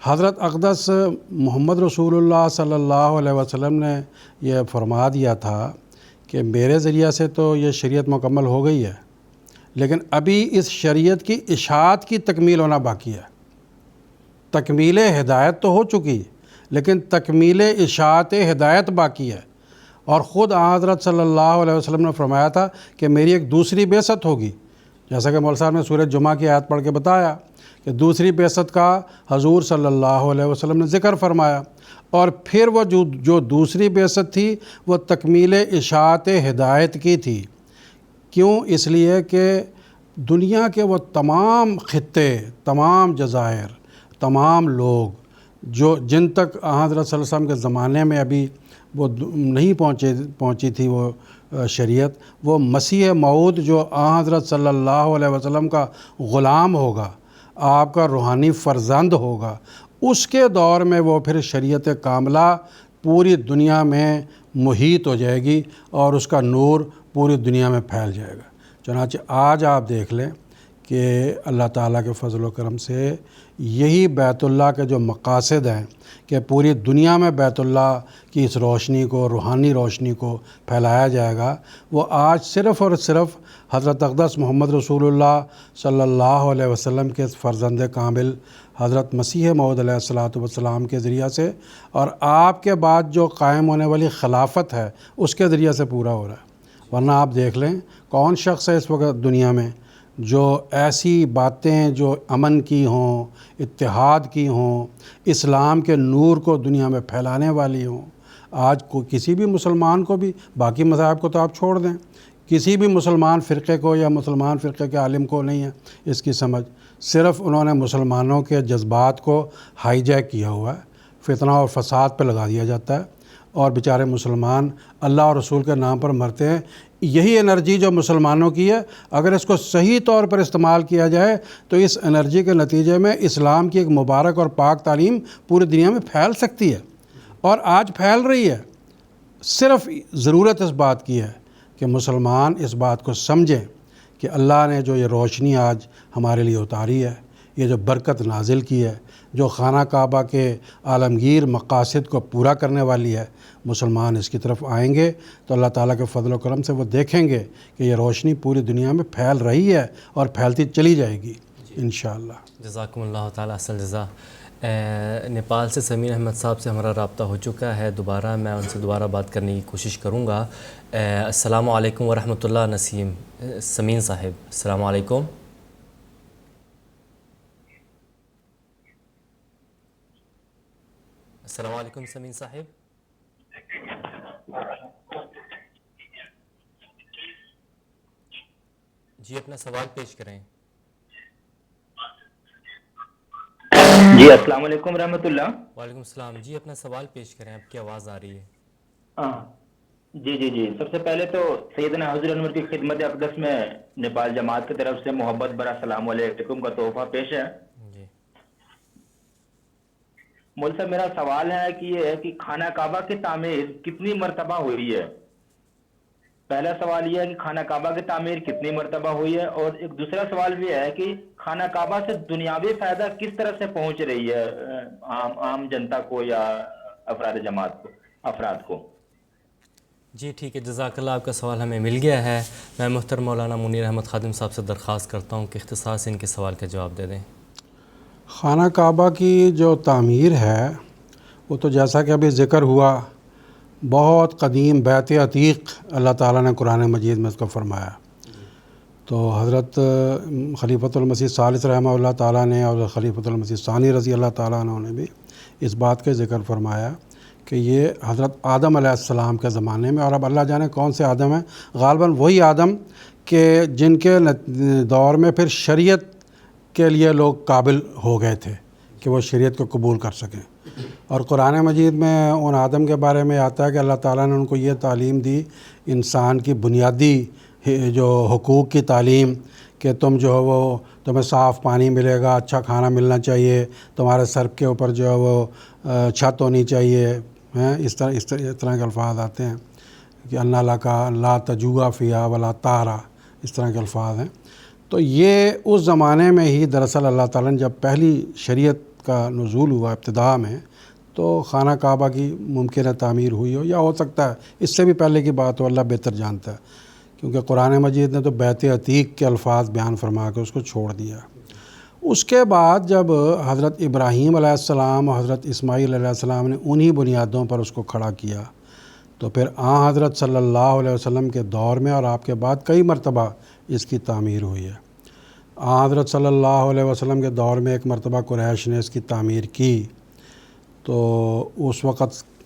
S4: حضرت اقدس محمد رسول اللہ صلی اللہ علیہ وسلم نے یہ فرما دیا تھا کہ میرے ذریعہ سے تو یہ شریعت مکمل ہو گئی ہے، لیکن ابھی اس شریعت کی اشاعت کی تکمیل ہونا باقی ہے۔ تکمیل ہدایت تو ہو چکی، لیکن تکمیل اشاعت ہدایت باقی ہے۔ اور خود حضرت صلی اللہ علیہ وسلم نے فرمایا تھا کہ میری ایک دوسری بعثت ہوگی، جیسا کہ مول صاحب نے سورہ جمعہ کی آیت پڑھ کے بتایا کہ دوسری بعثت کا حضور صلی اللہ علیہ وسلم نے ذکر فرمایا۔ اور پھر وہ جو دوسری بعثت تھی وہ تکمیل اشاعت ہدایت کی تھی۔ کیوں؟ اس لیے کہ دنیا کے وہ تمام خطے، تمام جزائر، تمام لوگ جن تک حضرت صلی اللہ علیہ وسلم کے زمانے میں ابھی وہ نہیں پہنچی تھی وہ شریعت، وہ مسیح موعود جو حضرت صلی اللہ علیہ وسلم کا غلام ہوگا، آپ کا روحانی فرزند ہوگا، اس کے دور میں وہ پھر شریعت کاملہ پوری دنیا میں محیط ہو جائے گی اور اس کا نور پوری دنیا میں پھیل جائے گا۔ چنانچہ آج آپ دیکھ لیں کہ اللہ تعالیٰ کے فضل و کرم سے یہی بیت اللہ کے جو مقاصد ہیں کہ پوری دنیا میں بیت اللہ کی اس روشنی کو، روحانی روشنی کو پھیلایا جائے گا، وہ آج صرف اور صرف حضرت اقدس محمد رسول اللہ صلی اللہ علیہ وسلم کے فرزند کامل حضرت مسیح موعود علیہ الصلوۃ والسلام کے ذریعہ سے اور آپ کے بعد جو قائم ہونے والی خلافت ہے اس کے ذریعہ سے پورا ہو رہا ہے۔ ورنہ آپ دیکھ لیں کون شخص ہے اس وقت دنیا میں جو ایسی باتیں جو امن کی ہوں، اتحاد کی ہوں، اسلام کے نور کو دنیا میں پھیلانے والی ہوں۔ آج کسی بھی مسلمان کو بھی، باقی مذاہب کو تو آپ چھوڑ دیں، کسی بھی مسلمان فرقے کو یا مسلمان فرقے کے عالم کو نہیں ہے اس کی سمجھ، صرف انہوں نے مسلمانوں کے جذبات کو ہائی جیک کیا ہوا ہے۔ فتنہ اور فساد پہ لگا دیا جاتا ہے اور بیچارے مسلمان اللہ اور رسول کے نام پر مرتے ہیں۔ یہی انرجی جو مسلمانوں کی ہے، اگر اس کو صحیح طور پر استعمال کیا جائے تو اس انرجی کے نتیجے میں اسلام کی ایک مبارک اور پاک تعلیم پوری دنیا میں پھیل سکتی ہے، اور آج پھیل رہی ہے۔ صرف ضرورت اس بات کی ہے کہ مسلمان اس بات کو سمجھیں کہ اللہ نے جو یہ روشنی آج ہمارے لیے اتاری ہے، یہ جو برکت نازل کی ہے، جو خانہ کعبہ کے عالمگیر مقاصد کو پورا کرنے والی ہے، مسلمان اس کی طرف آئیں گے تو اللہ تعالیٰ کے فضل و کرم سے وہ دیکھیں گے کہ یہ روشنی پوری دنیا میں پھیل رہی ہے اور پھیلتی چلی جائے گی انشاءاللہ۔
S2: جزاکم اللہ تعالیٰ احسن الجزا۔ نیپال سے سمیر احمد صاحب سے ہمارا رابطہ ہو چکا ہے، دوبارہ میں ان سے دوبارہ بات کرنے کی کوشش کروں گا۔ السلام علیکم ورحمۃ اللہ سمین صاحب، السلام علیکم۔ السلام علیکم سمین صاحب۔ جی اپنا سوال پیش کریں۔
S5: جی السلام علیکم ورحمۃ اللہ۔
S2: وعلیکم السلام، جی اپنا سوال پیش کریں، آپ کی آواز آ رہی ہے۔
S5: جی سب سے پہلے تو سیدنا حضور انور کی خدمت اقدس میں نیپال جماعت کی طرف سے محبت برا السلام علیکم کا تحفہ پیش ہے۔
S2: جی
S5: مول صاحب، میرا سوال ہے کہ یہ ہے کہ خانہ کعبہ کی تعمیر کتنی مرتبہ ہوئی ہے؟ پہلا سوال یہ ہے کہ خانہ کعبہ کی تعمیر کتنی مرتبہ ہوئی ہے، اور ایک دوسرا سوال بھی ہے کہ خانہ کعبہ سے دنیاوی فائدہ کس طرح سے پہنچ رہی ہے عام جنتا کو یا افراد کو۔
S2: جی ٹھیک ہے، جزاک اللہ، آپ کا سوال ہمیں مل گیا ہے۔ میں محترم مولانا منیر احمد خادم صاحب سے درخواست کرتا ہوں کہ اختصار سے ان کے سوال کا جواب دے دیں۔
S4: خانہ کعبہ کی جو تعمیر ہے وہ تو جیسا کہ ابھی ذکر ہوا، بہت قدیم بیت عتیق اللہ تعالیٰ نے قرآن مجید میں اس کو فرمایا۔ تو حضرت خلیفۃ المسیح ثالث رحمہ اللہ تعالیٰ نے اور خلیفۃ المسیح ثانی رضی اللہ تعالیٰ عنہ نے بھی اس بات کے ذکر فرمایا کہ یہ حضرت آدم علیہ السلام کے زمانے میں، اور اب اللہ جانے کون سے آدم ہیں، غالباً وہی آدم کہ جن کے دور میں پھر شریعت کے لیے لوگ قابل ہو گئے تھے کہ وہ شریعت کو قبول کر سکیں۔ اور قرآن مجید میں ان آدم کے بارے میں آتا ہے کہ اللہ تعالیٰ نے ان کو یہ تعلیم دی، انسان کی بنیادی جو حقوق کی تعلیم، کہ تم جو ہے وہ تمہیں صاف پانی ملے گا، اچھا کھانا ملنا چاہیے، تمہارے سر کے اوپر جو ہے وہ چھت ہونی چاہیے، اس طرح کے الفاظ آتے ہیں کہ اللہ لکا لا تجوع فیہا ولا تعرا، اس طرح کے الفاظ ہیں۔ تو یہ اس زمانے میں ہی دراصل اللہ تعالیٰ نے جب پہلی شریعت کا نزول ہوا ابتداء میں، تو خانہ کعبہ کی ممکن ہے تعمیر ہوئی ہو، یا ہو سکتا ہے اس سے بھی پہلے کی بات ہو، اللہ بہتر جانتا ہے، کیونکہ قرآن مجید نے تو بیت عتیق کے الفاظ بیان فرما کے اس کو چھوڑ دیا۔ اس کے بعد جب حضرت ابراہیم علیہ السلام اور حضرت اسماعیل علیہ السلام نے انہی بنیادوں پر اس کو کھڑا کیا، تو پھر حضرت صلی اللہ علیہ وسلم کے دور میں اور آپ کے بعد کئی مرتبہ اس کی تعمیر ہوئی ہے۔ حضرت صلی اللہ علیہ وسلم کے دور میں ایک مرتبہ قریش نے اس کی تعمیر کی، تو اس وقت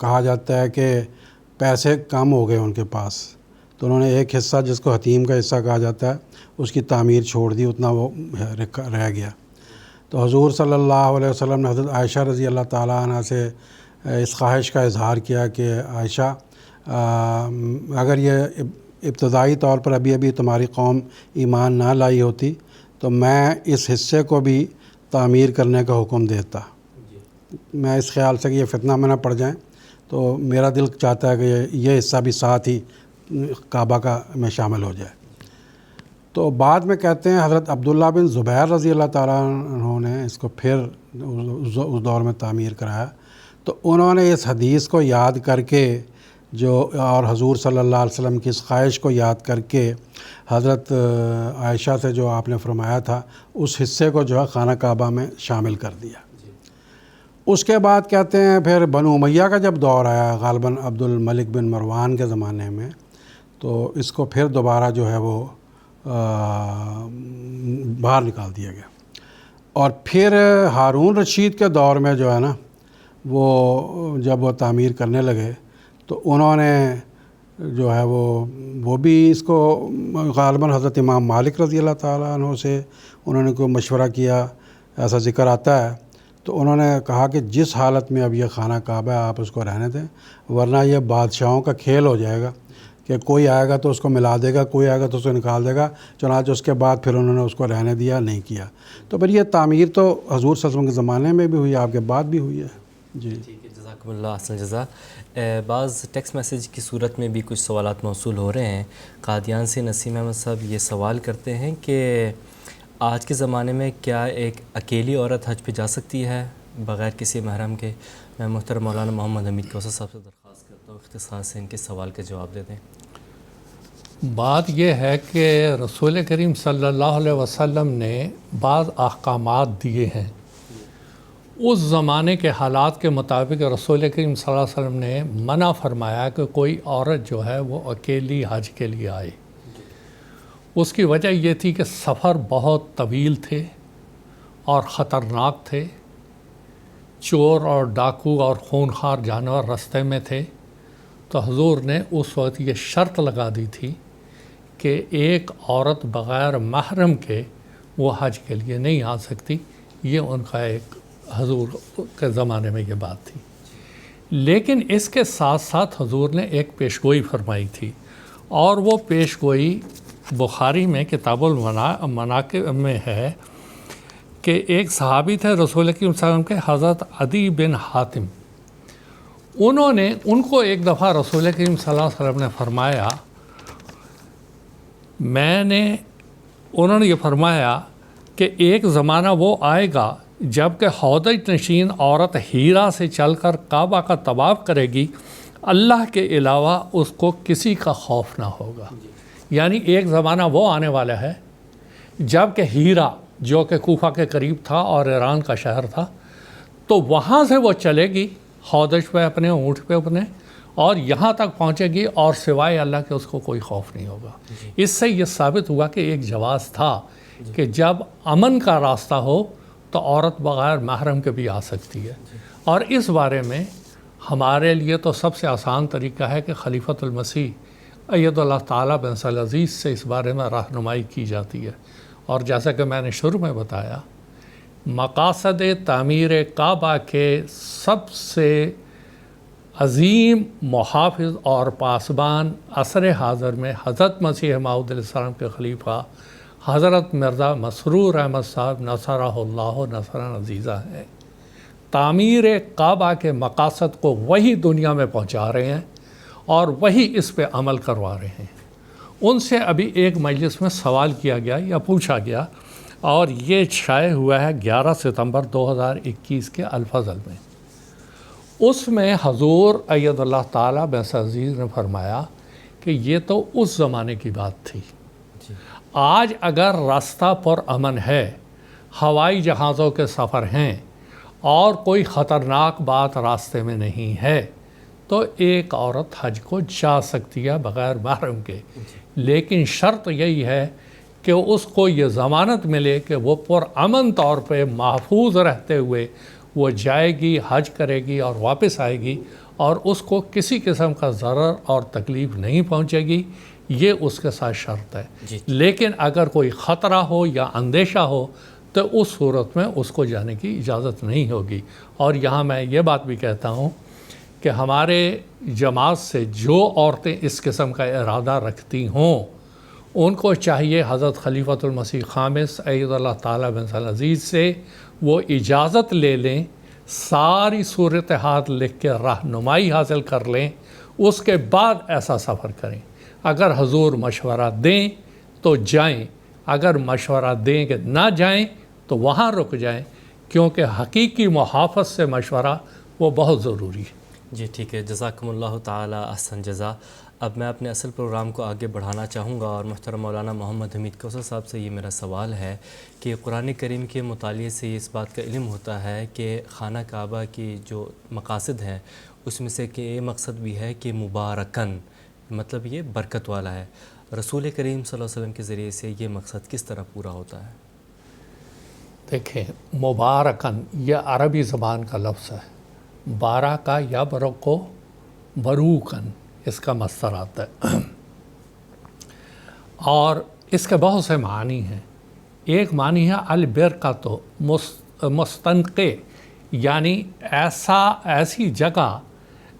S4: کہا جاتا ہے کہ پیسے کم ہو گئے ان کے پاس، تو انہوں نے ایک حصہ جس کو حتیم کا حصہ کہا جاتا ہے اس کی تعمیر چھوڑ دی، اتنا وہ رہ گیا۔ تو حضور صلی اللہ علیہ وسلم نے حضرت عائشہ رضی اللہ تعالیٰ عنہ سے اس خواہش کا اظہار کیا کہ عائشہ، اگر یہ ابتدائی طور پر ابھی تمہاری قوم ایمان نہ لائی ہوتی تو میں اس حصے کو بھی تعمیر کرنے کا حکم دیتا۔ میں اس خیال سے کہ یہ فتنہ میں نہ پڑ جائیں، تو میرا دل چاہتا ہے کہ یہ حصہ بھی ساتھ ہی کعبہ کا میں شامل ہو جائے۔ تو بعد میں کہتے ہیں حضرت عبداللہ بن زبیر رضی اللہ تعالیٰ عنہ نے اس کو پھر اس دور میں تعمیر کرایا، تو انہوں نے اس حدیث کو یاد کر کے اور حضور صلی اللہ علیہ وسلم کی اس خواہش کو یاد کر کے حضرت عائشہ سے جو آپ نے فرمایا تھا اس حصے کو جو ہے خانہ کعبہ میں شامل کر دیا۔ اس کے بعد کہتے ہیں پھر بنو امیہ کا جب دور آیا، غالباً عبد الملک بن مروان کے زمانے میں، تو اس کو پھر دوبارہ جو ہے وہ باہر نکال دیا گیا۔ اور پھر ہارون رشید کے دور میں جو ہے نا، وہ جب وہ تعمیر کرنے لگے تو انہوں نے جو ہے وہ بھی اس کو غالباً حضرت امام مالک رضی اللہ تعالیٰ عنہ سے انہوں نے کوئی مشورہ کیا، ایسا ذکر آتا ہے۔ تو انہوں نے کہا کہ جس حالت میں اب یہ خانہ کعبہ ہے آپ اس کو رہنے دیں، ورنہ یہ بادشاہوں کا کھیل ہو جائے گا کہ کوئی آئے گا تو اس کو ملا دے گا، کوئی آئے گا تو اس کو نکال دے گا۔ چنانچہ اس کے بعد پھر انہوں نے اس کو رہنے دیا، نہیں کیا۔ تو پھر یہ تعمیر تو حضور صلی اللہ علیہ وسلم کے زمانے میں بھی ہوئی، آپ کے بعد بھی ہوئی ہے۔ جی
S2: ٹھیک ہے، جزاکم اللہ احسن جزا۔ بعض ٹیکسٹ میسیج کی صورت میں بھی کچھ سوالات موصول ہو رہے ہیں۔ قادیان سے نسیم احمد صاحب یہ سوال کرتے ہیں کہ آج کے زمانے میں کیا ایک اکیلی عورت حج پہ جا سکتی ہے بغیر کسی محرم کے؟ میں محترم مولانا محمد حمید کوثر صاحب سے درخواست کرتا ہوں اختصار سے ان کے سوال کا جواب دے دیں۔
S3: بات یہ ہے کہ رسول کریم صلی اللہ علیہ وسلم نے بعض احکامات دیے ہیں۔ اس زمانے کے حالات کے مطابق رسول کریم صلی اللہ علیہ وسلم نے منع فرمایا کہ کوئی عورت جو ہے وہ اکیلی حج کے لیے آئے۔ اس کی وجہ یہ تھی کہ سفر بہت طویل تھے اور خطرناک تھے، چور اور ڈاکو اور خونخوار جانور رستے میں تھے، تو حضور نے اس وقت یہ شرط لگا دی تھی کہ ایک عورت بغیر محرم کے وہ حج کے لیے نہیں آ سکتی۔ یہ ان کا ایک حضور کے زمانے میں یہ بات تھی۔ لیکن اس کے ساتھ ساتھ حضور نے ایک پیشگوئی فرمائی تھی، اور وہ پیشگوئی بخاری میں کتاب المناقب میں ہے کہ ایک صحابی تھے رسول کریم صلی اللہ علیہ وسلم کے، حضرت عدی بن حاتم۔ ان کو ایک دفعہ رسول کریم صلی اللہ علیہ وسلم نے فرمایا، انہوں نے یہ فرمایا کہ ایک زمانہ وہ آئے گا جب کہ ہودج نشین عورت ہیرا سے چل کر کعبہ کا طواف کرے گی، اللہ کے علاوہ اس کو کسی کا خوف نہ ہوگا۔ یعنی ایک زمانہ وہ آنے والا ہے جب کہ ہیرا جو کہ کوفہ کے قریب تھا اور ایران کا شہر تھا، تو وہاں سے وہ چلے گی ہودج پہ اپنے اونٹ پہ اپنے، اور یہاں تک پہنچے گی اور سوائے اللہ کے اس کو کوئی خوف نہیں ہوگا۔ اس سے یہ ثابت ہوا کہ ایک جواز تھا کہ جب امن کا راستہ ہو تو عورت بغیر محرم کے بھی آ سکتی ہے۔ اور اس بارے میں ہمارے لیے تو سب سے آسان طریقہ ہے کہ خلیفۃ المسیح اید اللہ تعالیٰ بن صلی عزیز سے اس بارے میں رہنمائی کی جاتی ہے۔ اور جیسا کہ میں نے شروع میں بتایا، مقاصد تعمیر کعبہ کے سب سے عظیم محافظ اور پاسبان عصر حاضر میں حضرت مسیح موعود علیہ السلام کے خلیفہ حضرت مرزا مسرور احمد صاحب نصرہ اللہ نصرا عزیزہ ہیں۔ تعمیر کعبہ کے مقاصد کو وہی دنیا میں پہنچا رہے ہیں اور وہی اس پہ عمل کروا رہے ہیں۔ ان سے ابھی ایک مجلس میں سوال کیا گیا یا پوچھا گیا، اور یہ شائع ہوا ہے 11 ستمبر 2021 کے الفضل میں۔ اس میں حضور اید اللہ تعالیٰ بن عزیز نے فرمایا کہ یہ تو اس زمانے کی بات تھی۔ آج اگر راستہ پر امن ہے، ہوائی جہازوں کے سفر ہیں اور کوئی خطرناک بات راستے میں نہیں ہے، تو ایک عورت حج کو جا سکتی ہے بغیر محرم کے۔ لیکن شرط یہی ہے کہ اس کو یہ ضمانت ملے کہ وہ پرامن طور پہ محفوظ رہتے ہوئے وہ جائے گی، حج کرے گی اور واپس آئے گی، اور اس کو کسی قسم کا ضرر اور تکلیف نہیں پہنچے گی۔ یہ اس کے ساتھ شرط ہے۔ لیکن اگر کوئی خطرہ ہو یا اندیشہ ہو تو اس صورت میں اس کو جانے کی اجازت نہیں ہوگی۔ اور یہاں میں یہ بات بھی کہتا ہوں کہ ہمارے جماعت سے جو عورتیں اس قسم کا ارادہ رکھتی ہوں، ان کو چاہیے حضرت خلیفۃ المسیح خامس اید اللہ تعالیٰ بن صلی عزیز سے وہ اجازت لے لیں، ساری صورتحال لکھ کے رہنمائی حاصل کر لیں، اس کے بعد ایسا سفر کریں۔ اگر حضور مشورہ دیں تو جائیں، اگر مشورہ دیں کہ نہ جائیں تو وہاں رک جائیں، کیونکہ حقیقی محافظ سے مشورہ وہ بہت ضروری ہے۔
S2: جی ٹھیک ہے، جزاکم اللہ تعالیٰ احسن جزا۔ اب میں اپنے اصل پروگرام کو آگے بڑھانا چاہوں گا، اور محترم مولانا محمد حمید کوثر صاحب سے یہ میرا سوال ہے کہ قرآن کریم کے مطالعے سے اس بات کا علم ہوتا ہے کہ خانہ کعبہ کی جو مقاصد ہیں اس میں سے کہ یہ مقصد بھی ہے کہ مبارکن، مطلب یہ برکت والا ہے۔ رسول کریم صلی اللہ علیہ وسلم کے ذریعے سے یہ مقصد کس طرح پورا ہوتا ہے؟
S3: دیکھیں، مبارکن یہ عربی زبان کا لفظ ہے۔ بارکا یا برکو بروکن اس کا مصدر آتا ہے، اور اس کے بہت سے معنی ہیں۔ ایک معنی ہے البرکاتو مستنقع، یعنی ایسی جگہ،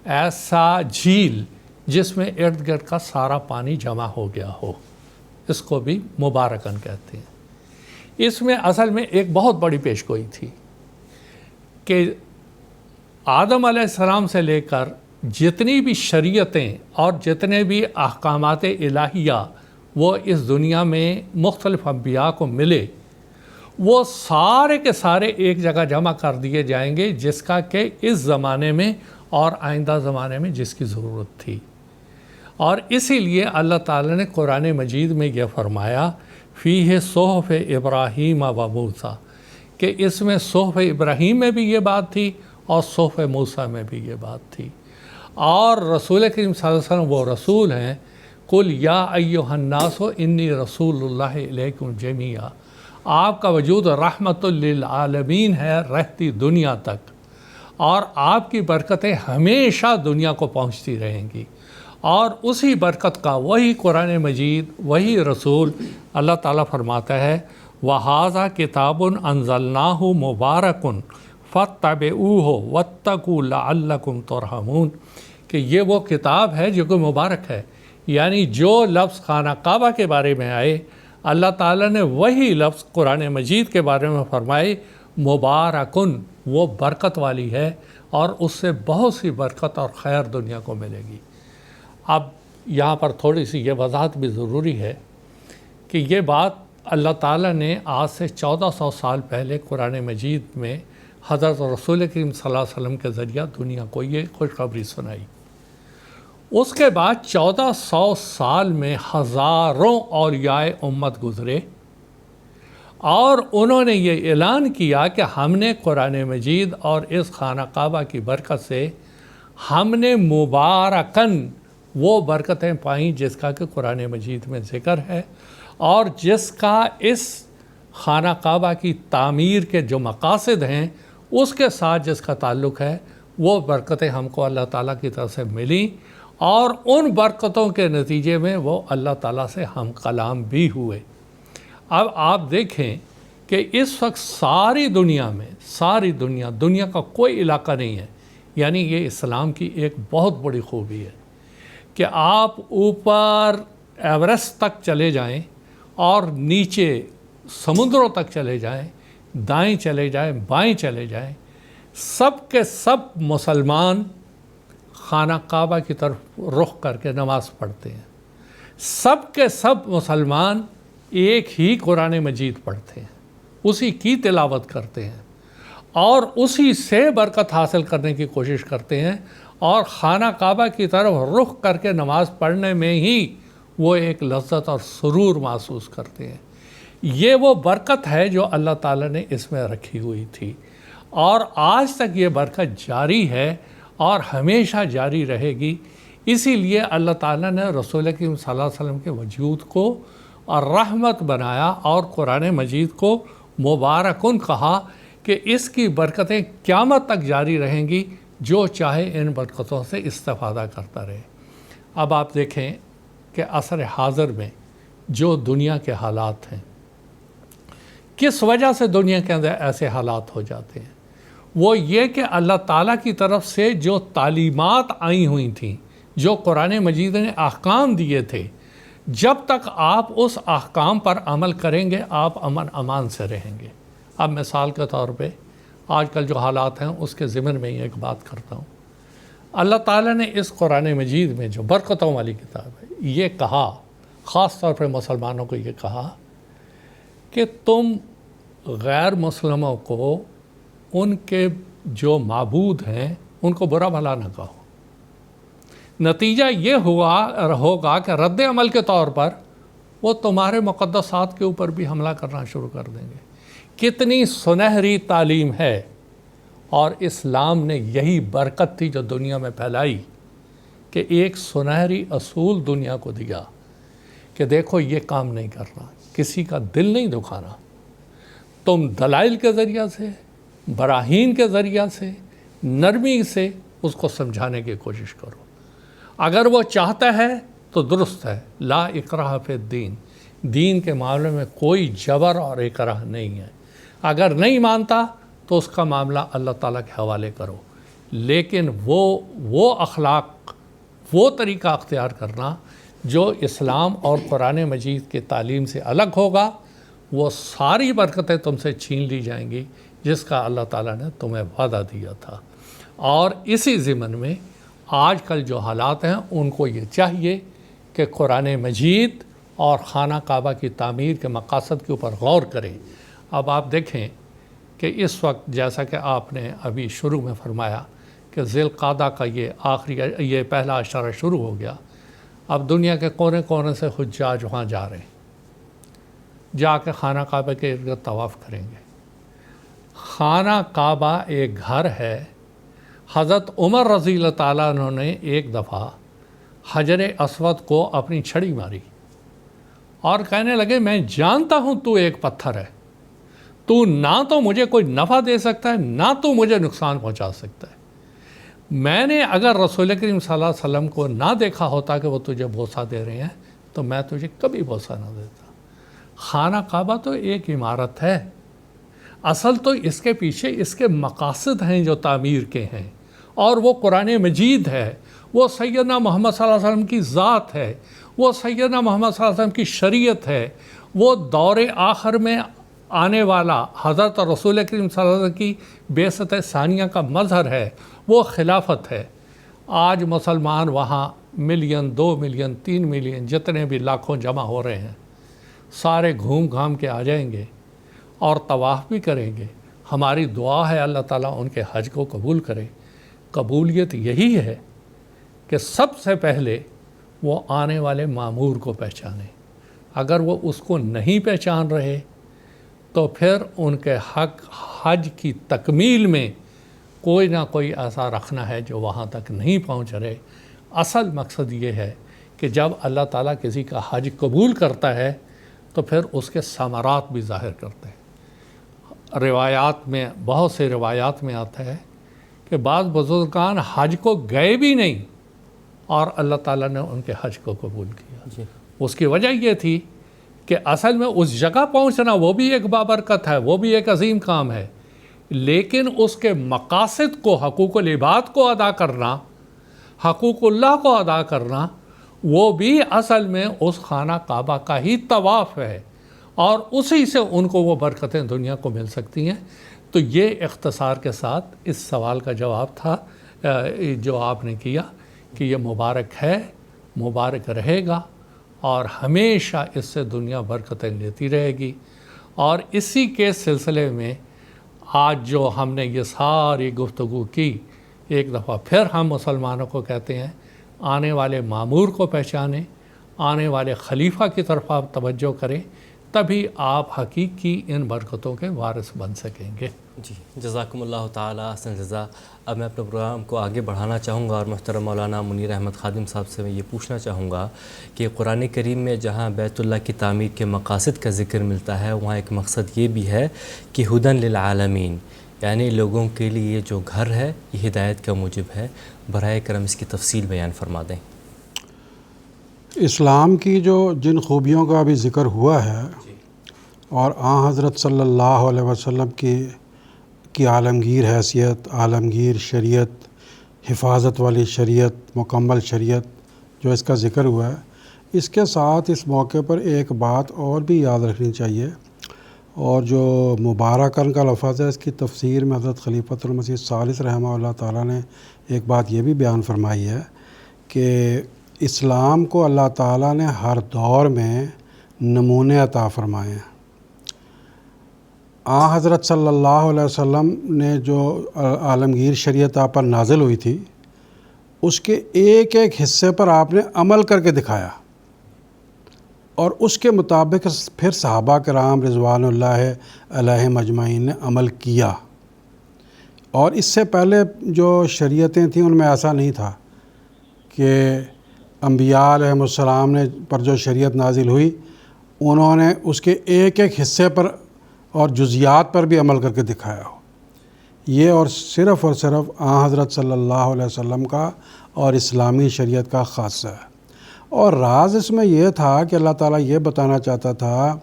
S3: ایسا جھیل جس میں ارد گرد کا سارا پانی جمع ہو گیا ہو، اس کو بھی مبارکن کہتے ہیں۔ اس میں اصل میں ایک بہت بڑی پیشگوئی تھی کہ آدم علیہ السلام سے لے کر جتنی بھی شریعتیں اور جتنے بھی احکامات الہیہ وہ اس دنیا میں مختلف انبیاء کو ملے، وہ سارے کے سارے ایک جگہ جمع کر دیے جائیں گے، جس کا کہ اس زمانے میں اور آئندہ زمانے میں جس کی ضرورت تھی۔ اور اسی لیے اللہ تعالیٰ نے قرآن مجید میں یہ فرمایا فیہ صحف ابراہیم و موسیٰ، کہ اس میں صحف ابراہیم میں بھی یہ بات تھی اور صحف موسیٰ میں بھی یہ بات تھی۔ اور رسول کریم صلی اللہ علیہ وسلم وہ رسول ہیں، قل یا ایھا الناس انی رسول اللہ الیکم جمیعا، آپ کا وجود رحمت للعالمین ہے رہتی دنیا تک، اور آپ کی برکتیں ہمیشہ دنیا کو پہنچتی رہیں گی۔ اور اسی برکت کا وہی قرآن مجید، وہی رسول، اللہ تعالیٰ فرماتا ہے وَهَذَا كِتَابٌ أَنزَلْنَاهُ مُبَارَكٌ فَاتَّبِعُوهُ وَاتَّقُوا لَعَلَّكُمْ تُرْحَمُونَ، کہ یہ وہ کتاب ہے جو کہ مبارک ہے، یعنی جو لفظ خانہ کعبہ کے بارے میں آئے اللہ تعالیٰ نے وہی لفظ قرآن مجید کے بارے میں فرمائے مبارکن، وہ برکت والی ہے اور اس سے بہت سی برکت اور خیر دنیا کو ملے گی۔ اب یہاں پر تھوڑی سی یہ وضاحت بھی ضروری ہے کہ یہ بات اللہ تعالیٰ نے آج سے 1400 سال پہلے قرآن مجید میں حضرت رسول کریم صلی اللہ علیہ وسلم کے ذریعہ دنیا کو یہ خوشخبری سنائی۔ اس کے بعد 1400 سال میں ہزاروں اولیاء امت گزرے اور انہوں نے یہ اعلان کیا کہ ہم نے قرآن مجید اور اس خانہ کعبہ کی برکت سے ہم نے مبارکن وہ برکتیں پائیں جس کا کہ قرآن مجید میں ذکر ہے، اور جس کا اس خانہ کعبہ کی تعمیر کے جو مقاصد ہیں اس کے ساتھ جس کا تعلق ہے، وہ برکتیں ہم کو اللہ تعالیٰ کی طرف سے ملیں، اور ان برکتوں کے نتیجے میں وہ اللہ تعالیٰ سے ہم کلام بھی ہوئے۔ اب آپ دیکھیں کہ اس وقت ساری دنیا میں، دنیا کا کوئی علاقہ نہیں ہے، یعنی یہ اسلام کی ایک بہت بڑی خوبی ہے کہ آپ اوپر ایورسٹ تک چلے جائیں اور نیچے سمندروں تک چلے جائیں، دائیں چلے جائیں، بائیں چلے جائیں، سب کے سب مسلمان خانہ کعبہ کی طرف رخ کر کے نماز پڑھتے ہیں، سب کے سب مسلمان ایک ہی قرآن مجید پڑھتے ہیں، اسی کی تلاوت کرتے ہیں اور اسی سے برکت حاصل کرنے کی کوشش کرتے ہیں، اور خانہ کعبہ کی طرف رخ کر کے نماز پڑھنے میں ہی وہ ایک لذت اور سرور محسوس کرتے ہیں۔ یہ وہ برکت ہے جو اللہ تعالیٰ نے اس میں رکھی ہوئی تھی، اور آج تک یہ برکت جاری ہے اور ہمیشہ جاری رہے گی۔ اسی لیے اللہ تعالیٰ نے رسول کریم صلی اللہ علیہ وسلم کے وجود کو اور رحمت بنایا اور قرآن مجید کو مبارکن کہا کہ اس کی برکتیں قیامت تک جاری رہیں گی، جو چاہے ان برکتوں سے استفادہ کرتا رہے۔ اب آپ دیکھیں کہ عصر حاضر میں جو دنیا کے حالات ہیں، کس وجہ سے دنیا کے اندر ایسے حالات ہو جاتے ہیں، وہ یہ کہ اللہ تعالیٰ کی طرف سے جو تعلیمات آئی ہوئی تھیں، جو قرآن مجید نے احکام دیے تھے، جب تک آپ اس احکام پر عمل کریں گے آپ امن امان سے رہیں گے۔ اب مثال کے طور پہ آج کل جو حالات ہیں اس کے ضمن میں ایک بات کرتا ہوں۔ اللہ تعالیٰ نے اس قرآن مجید میں جو برکتوں والی کتاب ہے یہ کہا، خاص طور پہ مسلمانوں کو یہ کہا کہ تم غیر مسلموں کو ان کے جو معبود ہیں ان کو برا بھلا نہ کہو۔ نتیجہ یہ ہوگا کہ رد عمل کے طور پر وہ تمہارے مقدسات کے اوپر بھی حملہ کرنا شروع کر دیں گے۔ کتنی سنہری تعلیم ہے، اور اسلام نے یہی برکت تھی جو دنیا میں پھیلائی کہ ایک سنہری اصول دنیا کو دیا کہ دیکھو یہ کام نہیں کرنا، کسی کا دل نہیں دکھانا، تم دلائل کے ذریعہ سے، براہین کے ذریعہ سے، نرمی سے اس کو سمجھانے کی کوشش کرو۔ اگر وہ چاہتا ہے تو درست ہے، لا اکراہ فی الدین، دین کے معاملے میں کوئی جبر اور اکراہ نہیں ہے۔ اگر نہیں مانتا تو اس کا معاملہ اللہ تعالیٰ کے حوالے کرو، لیکن وہ اخلاق، وہ طریقہ اختیار کرنا جو اسلام اور قرآن مجید کی تعلیم سے الگ ہوگا، وہ ساری برکتیں تم سے چھین لی جائیں گی جس کا اللہ تعالیٰ نے تمہیں وعدہ دیا تھا۔ اور اسی ضمن میں آج کل جو حالات ہیں ان کو یہ چاہیے کہ قرآن مجید اور خانہ کعبہ کی تعمیر کے مقاصد کے اوپر غور کریں۔ اب آپ دیکھیں کہ اس وقت جیسا کہ آپ نے ابھی شروع میں فرمایا کہ ذی القعدہ کا یہ پہلا عشرہ شروع ہو گیا، اب دنیا کے کونے کونے سے حجاج وہاں جا رہے ہیں، جا کے خانہ کعبہ کے ارد گرد طواف کریں گے۔ خانہ کعبہ ایک گھر ہے۔ حضرت عمر رضی اللہ تعالیٰ عنہ نے ایک دفعہ حجر اسود کو اپنی چھڑی ماری اور کہنے لگے میں جانتا ہوں تو ایک پتھر ہے، تو نہ تو مجھے کوئی نفع دے سکتا ہے نہ تو مجھے نقصان پہنچا سکتا ہے۔ میں نے اگر رسول کریم صلی اللہ علیہ وسلم کو نہ دیکھا ہوتا کہ وہ تجھے بوسہ دے رہے ہیں تو میں تجھے کبھی بوسہ نہ دیتا۔ خانہ کعبہ تو ایک عمارت ہے، اصل تو اس کے پیچھے اس کے مقاصد ہیں جو تعمیر کے ہیں، اور وہ قرآن مجید ہے، وہ سیدنا محمد صلی اللہ علیہ وسلم کی ذات ہے، وہ سیدنا محمد صلی اللہ علیہ وسلم کی شریعت ہے، وہ دور آخر میں آنے والا حضرت رسول کریم صلی اللہ علیہ وسلم کی بعثت ثانیہ کا مظہر ہے، وہ خلافت ہے۔ آج مسلمان وہاں 1 ملین 2 ملین 3 ملین جتنے بھی لاکھوں جمع ہو رہے ہیں، سارے گھوم گھام کے آ جائیں گے اور طواف بھی کریں گے۔ ہماری دعا ہے اللہ تعالیٰ ان کے حج کو قبول کرے۔ قبولیت یہی ہے کہ سب سے پہلے وہ آنے والے معمور کو پہچانیں۔ اگر وہ اس کو نہیں پہچان رہے تو پھر ان کے حج کی تکمیل میں کوئی نہ کوئی ایسا رکھنا ہے جو وہاں تک نہیں پہنچ رہے۔ اصل مقصد یہ ہے کہ جب اللہ تعالیٰ کسی کا حج قبول کرتا ہے تو پھر اس کے ثمرات بھی ظاہر کرتے ہیں۔ روایات میں، بہت سے روایات میں آتا ہے کہ بعض بزرگان حج کو گئے بھی نہیں اور اللہ تعالیٰ نے ان کے حج کو قبول کیا۔ اس کی وجہ یہ تھی کہ اصل میں اس جگہ پہنچنا وہ بھی ایک بابرکت ہے، وہ بھی ایک عظیم کام ہے، لیکن اس کے مقاصد کو، حقوق العباد کو ادا کرنا، حقوق اللہ کو ادا کرنا، وہ بھی اصل میں اس خانہ کعبہ کا ہی طواف ہے، اور اسی سے ان کو وہ برکتیں دنیا کو مل سکتی ہیں۔ تو یہ اختصار کے ساتھ اس سوال کا جواب تھا جو آپ نے کیا کہ یہ مبارک ہے، مبارک رہے گا، اور ہمیشہ اس سے دنیا برکتیں لیتی رہے گی۔ اور اسی کے سلسلے میں آج جو ہم نے یہ ساری گفتگو کی، ایک دفعہ پھر ہم مسلمانوں کو کہتے ہیں آنے والے معمور کو پہچانیں، آنے والے خلیفہ کی طرف آپ توجہ کریں، تبھی آپ حقیقی ان برکتوں کے وارث بن سکیں گے۔
S2: جی، جزاکم اللہ تعالیٰ احسن جزا۔ اب میں اپنے پروگرام کو آگے بڑھانا چاہوں گا اور محترم مولانا منیر احمد خادم صاحب سے میں یہ پوچھنا چاہوں گا کہ قرآن کریم میں جہاں بیت اللہ کی تعمیر کے مقاصد کا ذکر ملتا ہے، وہاں ایک مقصد یہ بھی ہے کہ ہدن للعالمین، یعنی لوگوں کے لیے یہ جو گھر ہے یہ ہدایت کا موجب ہے۔ براہ کرم اس کی تفصیل بیان فرما دیں۔
S4: اسلام کی جن خوبیوں کا ابھی ذکر ہوا ہے اور آن حضرت صلی اللہ علیہ وسلم کی عالمگیر حیثیت، عالمگیر شریعت، حفاظت والی شریعت، مکمل شریعت جو اس کا ذکر ہوا ہے، اس کے ساتھ اس موقع پر ایک بات اور بھی یاد رکھنی چاہیے، اور جو مبارکن کا لفظ ہے اس کی تفسیر میں حضرت خلیفۃ المسیح الثالث رحمہ اللہ تعالیٰ نے ایک بات یہ بھی بیان فرمائی ہے کہ اسلام کو اللہ تعالیٰ نے ہر دور میں نمونے عطا فرمائے ہیں۔ حضرت صلی اللہ علیہ وسلم نے جو عالمگیر شریعت آپ پر نازل ہوئی تھی، اس کے ایک ایک حصے پر آپ نے عمل کر کے دکھایا، اور اس کے مطابق پھر صحابہ کرام رضوان اللہ علیہم اجمعین نے عمل کیا۔ اور اس سے پہلے جو شریعتیں تھیں ان میں ایسا نہیں تھا کہ انبیاء علیہم السلام نے پر جو شریعت نازل ہوئی انہوں نے اس کے ایک ایک حصے پر اور جزیات پر بھی عمل کر کے دکھایا ہو۔ یہ اور صرف حضرت صلی اللہ علیہ وسلم کا اور اسلامی شریعت کا خاصہ ہے۔ اور راز اس میں یہ تھا کہ اللہ تعالیٰ یہ بتانا چاہتا تھا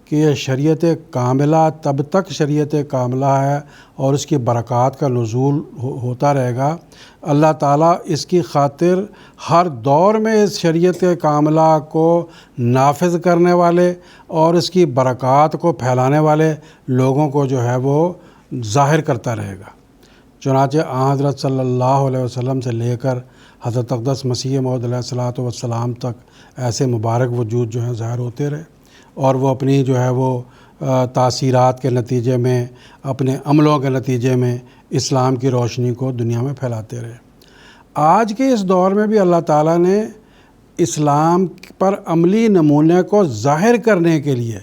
S4: کہ یہ شریعت کاملہ تب تک شریعت کاملہ ہے اور اس کی برکات کا نزول ہوتا رہے گا۔ اللہ تعالیٰ اس کی خاطر ہر دور میں اس شریعت کاملہ کو نافذ کرنے والے اور اس کی برکات کو پھیلانے والے لوگوں کو جو ہے وہ ظاہر کرتا رہے گا۔ چنانچہ حضرت صلی اللہ علیہ وسلم سے لے کر حضرت اقدس مسیح موعود علیہ الصلوۃ والسلام تک ایسے مبارک وجود جو ہیں ظاہر ہوتے رہے اور وہ اپنی جو ہے وہ تاثیرات کے نتیجے میں، اپنے عملوں کے نتیجے میں اسلام کی روشنی کو دنیا میں پھیلاتے رہے۔ آج کے اس دور میں بھی اللہ تعالیٰ نے اسلام پر عملی نمونے کو ظاہر کرنے کے لیے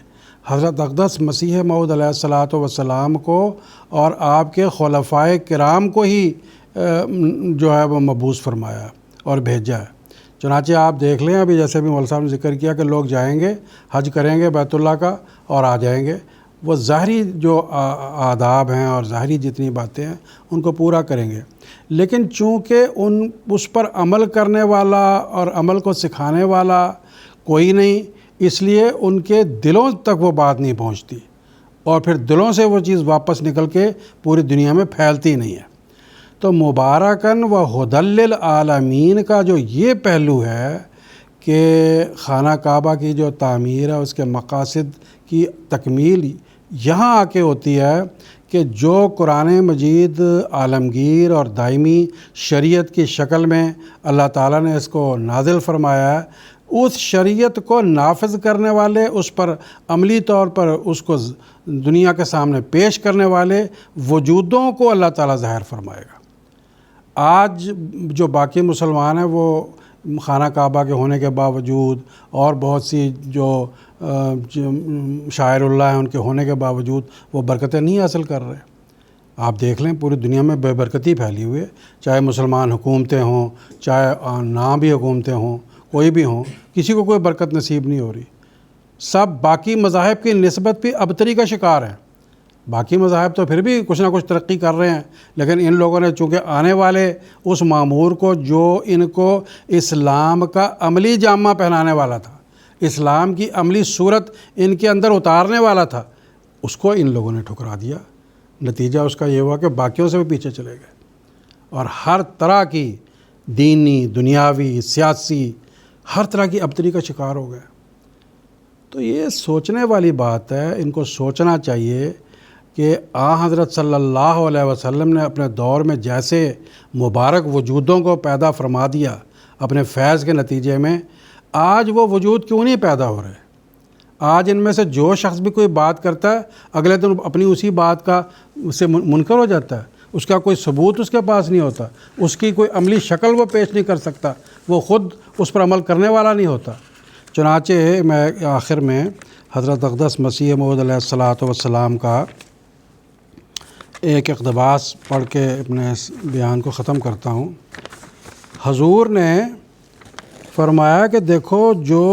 S4: حضرت اقدس مسیح موعود علیہ الصلوۃ والسلام کو اور آپ کے خلفائے کرام کو ہی جو ہے وہ مبعوث فرمایا اور بھیجا ہے۔ چنانچہ آپ دیکھ لیں، ابھی جیسے بھی مول صاحب نے ذکر کیا کہ لوگ جائیں گے، حج کریں گے بیت اللہ کا اور آ جائیں گے، وہ ظاہری جو آداب ہیں اور ظاہری جتنی باتیں ہیں ان کو پورا کریں گے، لیکن چونکہ اس پر عمل کرنے والا اور عمل کو سکھانے والا کوئی نہیں، اس لیے ان کے دلوں تک وہ بات نہیں پہنچتی اور پھر دلوں سے وہ چیز واپس نکل کے پوری دنیا میں پھیلتی نہیں ہے۔ تو مبارکاً و ہدی للعالمین کا جو یہ پہلو ہے کہ خانہ کعبہ کی جو تعمیر ہے اس کے مقاصد کی تکمیل یہاں آ کے ہوتی ہے کہ جو قرآن مجید عالمگیر اور دائمی شریعت کی شکل میں اللہ تعالیٰ نے اس کو نازل فرمایا ہے، اس شریعت کو نافذ کرنے والے، اس پر عملی طور پر اس کو دنیا کے سامنے پیش کرنے والے وجودوں کو اللہ تعالیٰ ظاہر فرمائے گا۔ آج جو باقی مسلمان ہیں وہ خانہ کعبہ کے ہونے کے باوجود اور بہت سی جو شاعر اللہ ہیں ان کے ہونے کے باوجود وہ برکتیں نہیں حاصل کر رہے۔ آپ دیکھ لیں پوری دنیا میں بے برکتی پھیلی ہوئی ہے، چاہے مسلمان حکومتیں ہوں، چاہے نہ بھی حکومتیں ہوں، کوئی بھی ہوں، کسی کو کوئی برکت نصیب نہیں ہو رہی۔ سب باقی مذاہب کی نسبت بھی ابتری کا شکار ہیں۔ باقی مذاہب تو پھر بھی کچھ نہ کچھ ترقی کر رہے ہیں، لیکن ان لوگوں نے چونکہ آنے والے اس معمور کو جو ان کو اسلام کا عملی جامہ پہنانے والا تھا، اسلام کی عملی صورت ان کے اندر اتارنے والا تھا، اس کو ان لوگوں نے ٹھکرا دیا۔ نتیجہ اس کا یہ ہوا کہ باقیوں سے بھی پیچھے چلے گئے اور ہر طرح کی دینی، دنیاوی، سیاسی، ہر طرح کی ابتری کا شکار ہو گئے۔ تو یہ سوچنے والی بات ہے، ان کو سوچنا چاہیے کہ حضرت صلی اللہ علیہ وسلم نے اپنے دور میں جیسے مبارک وجودوں کو پیدا فرما دیا اپنے فیض کے نتیجے میں، آج وہ وجود کیوں نہیں پیدا ہو رہے؟ آج ان میں سے جو شخص بھی کوئی بات کرتا ہے اگلے دن اپنی اسی بات کا اس سے منکر ہو جاتا ہے، اس کا کوئی ثبوت اس کے پاس نہیں ہوتا، اس کی کوئی عملی شکل وہ پیش نہیں کر سکتا، وہ خود اس پر عمل کرنے والا نہیں ہوتا۔ چنانچہ میں آخر میں حضرت اقدس مسیح موعود علیہ الصلوۃ والسلام کا ایک اقتباس پڑھ کے اپنے اس بیان کو ختم کرتا ہوں۔ حضور نے فرمایا کہ دیکھو جو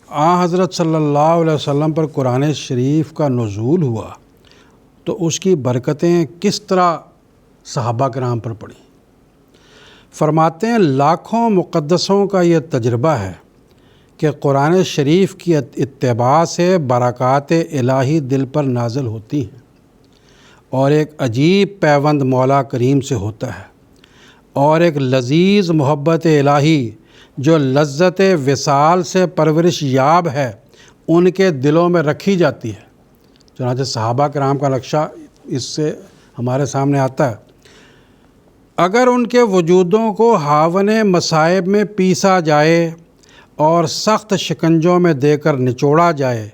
S4: حضرت صلی اللہ علیہ وسلم پر قرآن شریف کا نزول ہوا تو اس کی برکتیں کس طرح صحابہ کرام پر پڑیں۔ فرماتے ہیں لاکھوں مقدسوں کا یہ تجربہ ہے کہ قرآن شریف کی اتباع سے برکات الہی دل پر نازل ہوتی ہیں اور ایک عجیب پیوند مولا کریم سے ہوتا ہے اور ایک لذیذ محبت الہی جو لذت وصال سے پرورش یاب ہے ان کے دلوں میں رکھی جاتی ہے۔ چنانچہ صحابہ کرام کا نقشہ اس سے ہمارے سامنے آتا ہے۔ اگر ان کے وجودوں کو ہاون مصائب میں پیسا جائے اور سخت شکنجوں میں دے کر نچوڑا جائے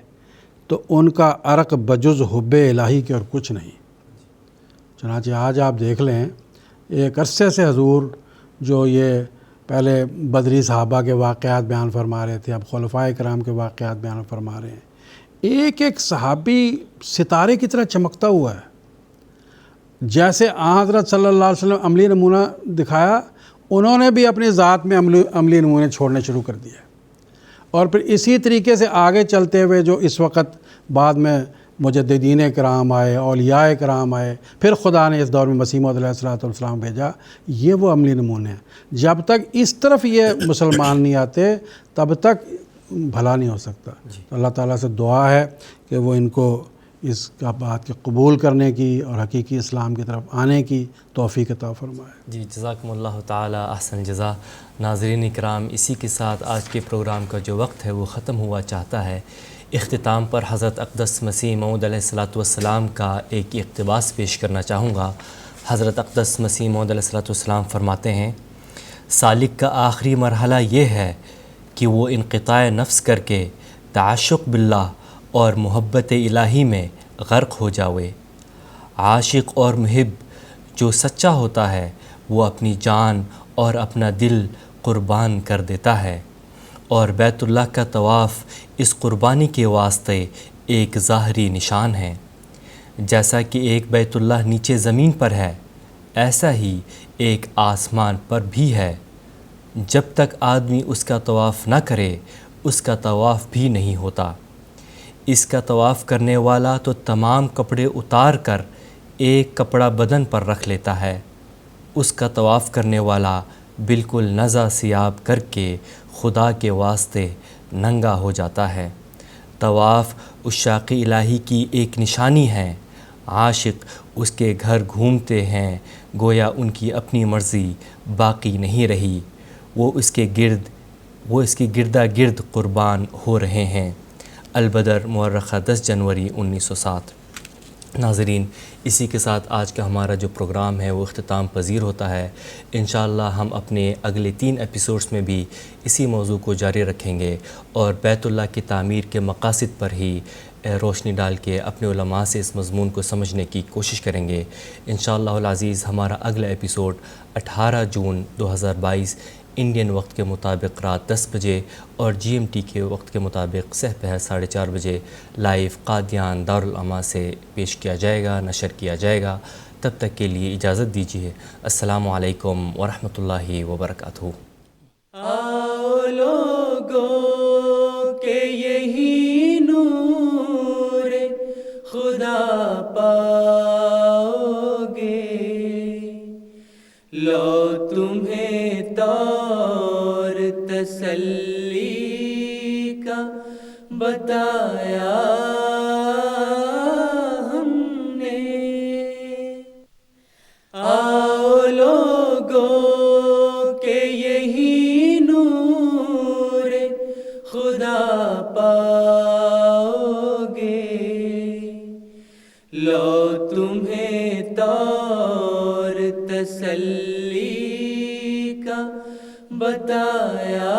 S4: تو ان کا عرق بجز حب الہی کے اور کچھ نہیں۔ چنانچہ آج آپ دیکھ لیں ایک عرصے سے حضور جو یہ پہلے بدری صحابہ کے واقعات بیان فرما رہے تھے، اب خلفائے کرام کے واقعات بیان فرما رہے ہیں، ایک ایک صحابی ستارے کی طرح چمکتا ہوا ہے۔ جیسے حضرت صلی اللہ علیہ وسلم عملی نمونہ دکھایا، انہوں نے بھی اپنی ذات میں عملی نمونے چھوڑنے شروع کر دیے اور پھر اسی طریقے سے آگے چلتے ہوئے جو اس وقت بعد میں مجددین کرام آئے، اولیاء کرام آئے، پھر خدا نے اس دور میں مسیح موعود علیہ الصلوۃ والسلام بھیجا، یہ وہ عملی نمونے ہیں۔ جب تک اس طرف یہ مسلمان نہیں آتے تب تک بھلا نہیں ہو سکتا. تو اللہ تعالیٰ سے دعا ہے کہ وہ ان کو اس کا بات کے قبول کرنے کی اور حقیقی اسلام کی طرف آنے کی توفیق عطا فرمائے.
S2: جی جزاکم اللہ تعالی احسن جزا. ناظرین اکرام، اسی کے ساتھ آج کے پروگرام کا جو وقت ہے وہ ختم ہوا چاہتا ہے. اختتام پر حضرت اقدس مسیح موعود علیہ السلام کا ایک اقتباس پیش کرنا چاہوں گا. حضرت اقدس مسیح موعود علیہ السلام فرماتے ہیں، سالک کا آخری مرحلہ یہ ہے کہ وہ انقطاع نفس کر کے تعشق باللہ اور محبت الہی میں غرق ہو جاوے. عاشق اور محب جو سچا ہوتا ہے وہ اپنی جان اور اپنا دل قربان کر دیتا ہے، اور بیت اللہ کا طواف اس قربانی کے واسطے ایک ظاہری نشان ہے. جیسا کہ ایک بیت اللہ نیچے زمین پر ہے، ایسا ہی ایک آسمان پر بھی ہے. جب تک آدمی اس کا طواف نہ کرے اس کا طواف بھی نہیں ہوتا. اس کا طواف کرنے والا تو تمام کپڑے اتار کر ایک کپڑا بدن پر رکھ لیتا ہے. اس کا طواف کرنے والا بالکل نزع ثیاب کر کے خدا کے واسطے ننگا ہو جاتا ہے. طواف عشاق الہی کی ایک نشانی ہے. عاشق اس کے گھر گھومتے ہیں گویا ان کی اپنی مرضی باقی نہیں رہی. وہ اس کے گردا گرد قربان ہو رہے ہیں. البدر مورخہ 10 جنوری 1907. ناظرین، اسی کے ساتھ آج کا ہمارا جو پروگرام ہے وہ اختتام پذیر ہوتا ہے. انشاءاللہ ہم اپنے اگلے 3 ایپیسوڈز میں بھی اسی موضوع کو جاری رکھیں گے اور بیت اللہ کی تعمیر کے مقاصد پر ہی روشنی ڈال کے اپنے علماء سے اس مضمون کو سمجھنے کی کوشش کریں گے. انشاءاللہ العزیز ہمارا اگلا ایپیسوڈ 18 جون 2022 انڈین وقت کے مطابق رات 10 بجے اور GMT کے وقت کے مطابق سحر 4:30 بجے لائیو قادیان دارالعلماء سے پیش کیا جائے گا، نشر کیا جائے گا. تب تک کے لیے اجازت دیجیے. السلام علیکم ورحمۃ اللہ وبرکاتہ.
S1: آؤ لوگوں کہ یہی نور خدا پاؤ گے، لو تمہیں طور تسلی کا بتایا ہم نے. آؤ لوگوں کہ یہی نور خدا پاؤ گے، لو تمہیں طور تسلی کا بتایا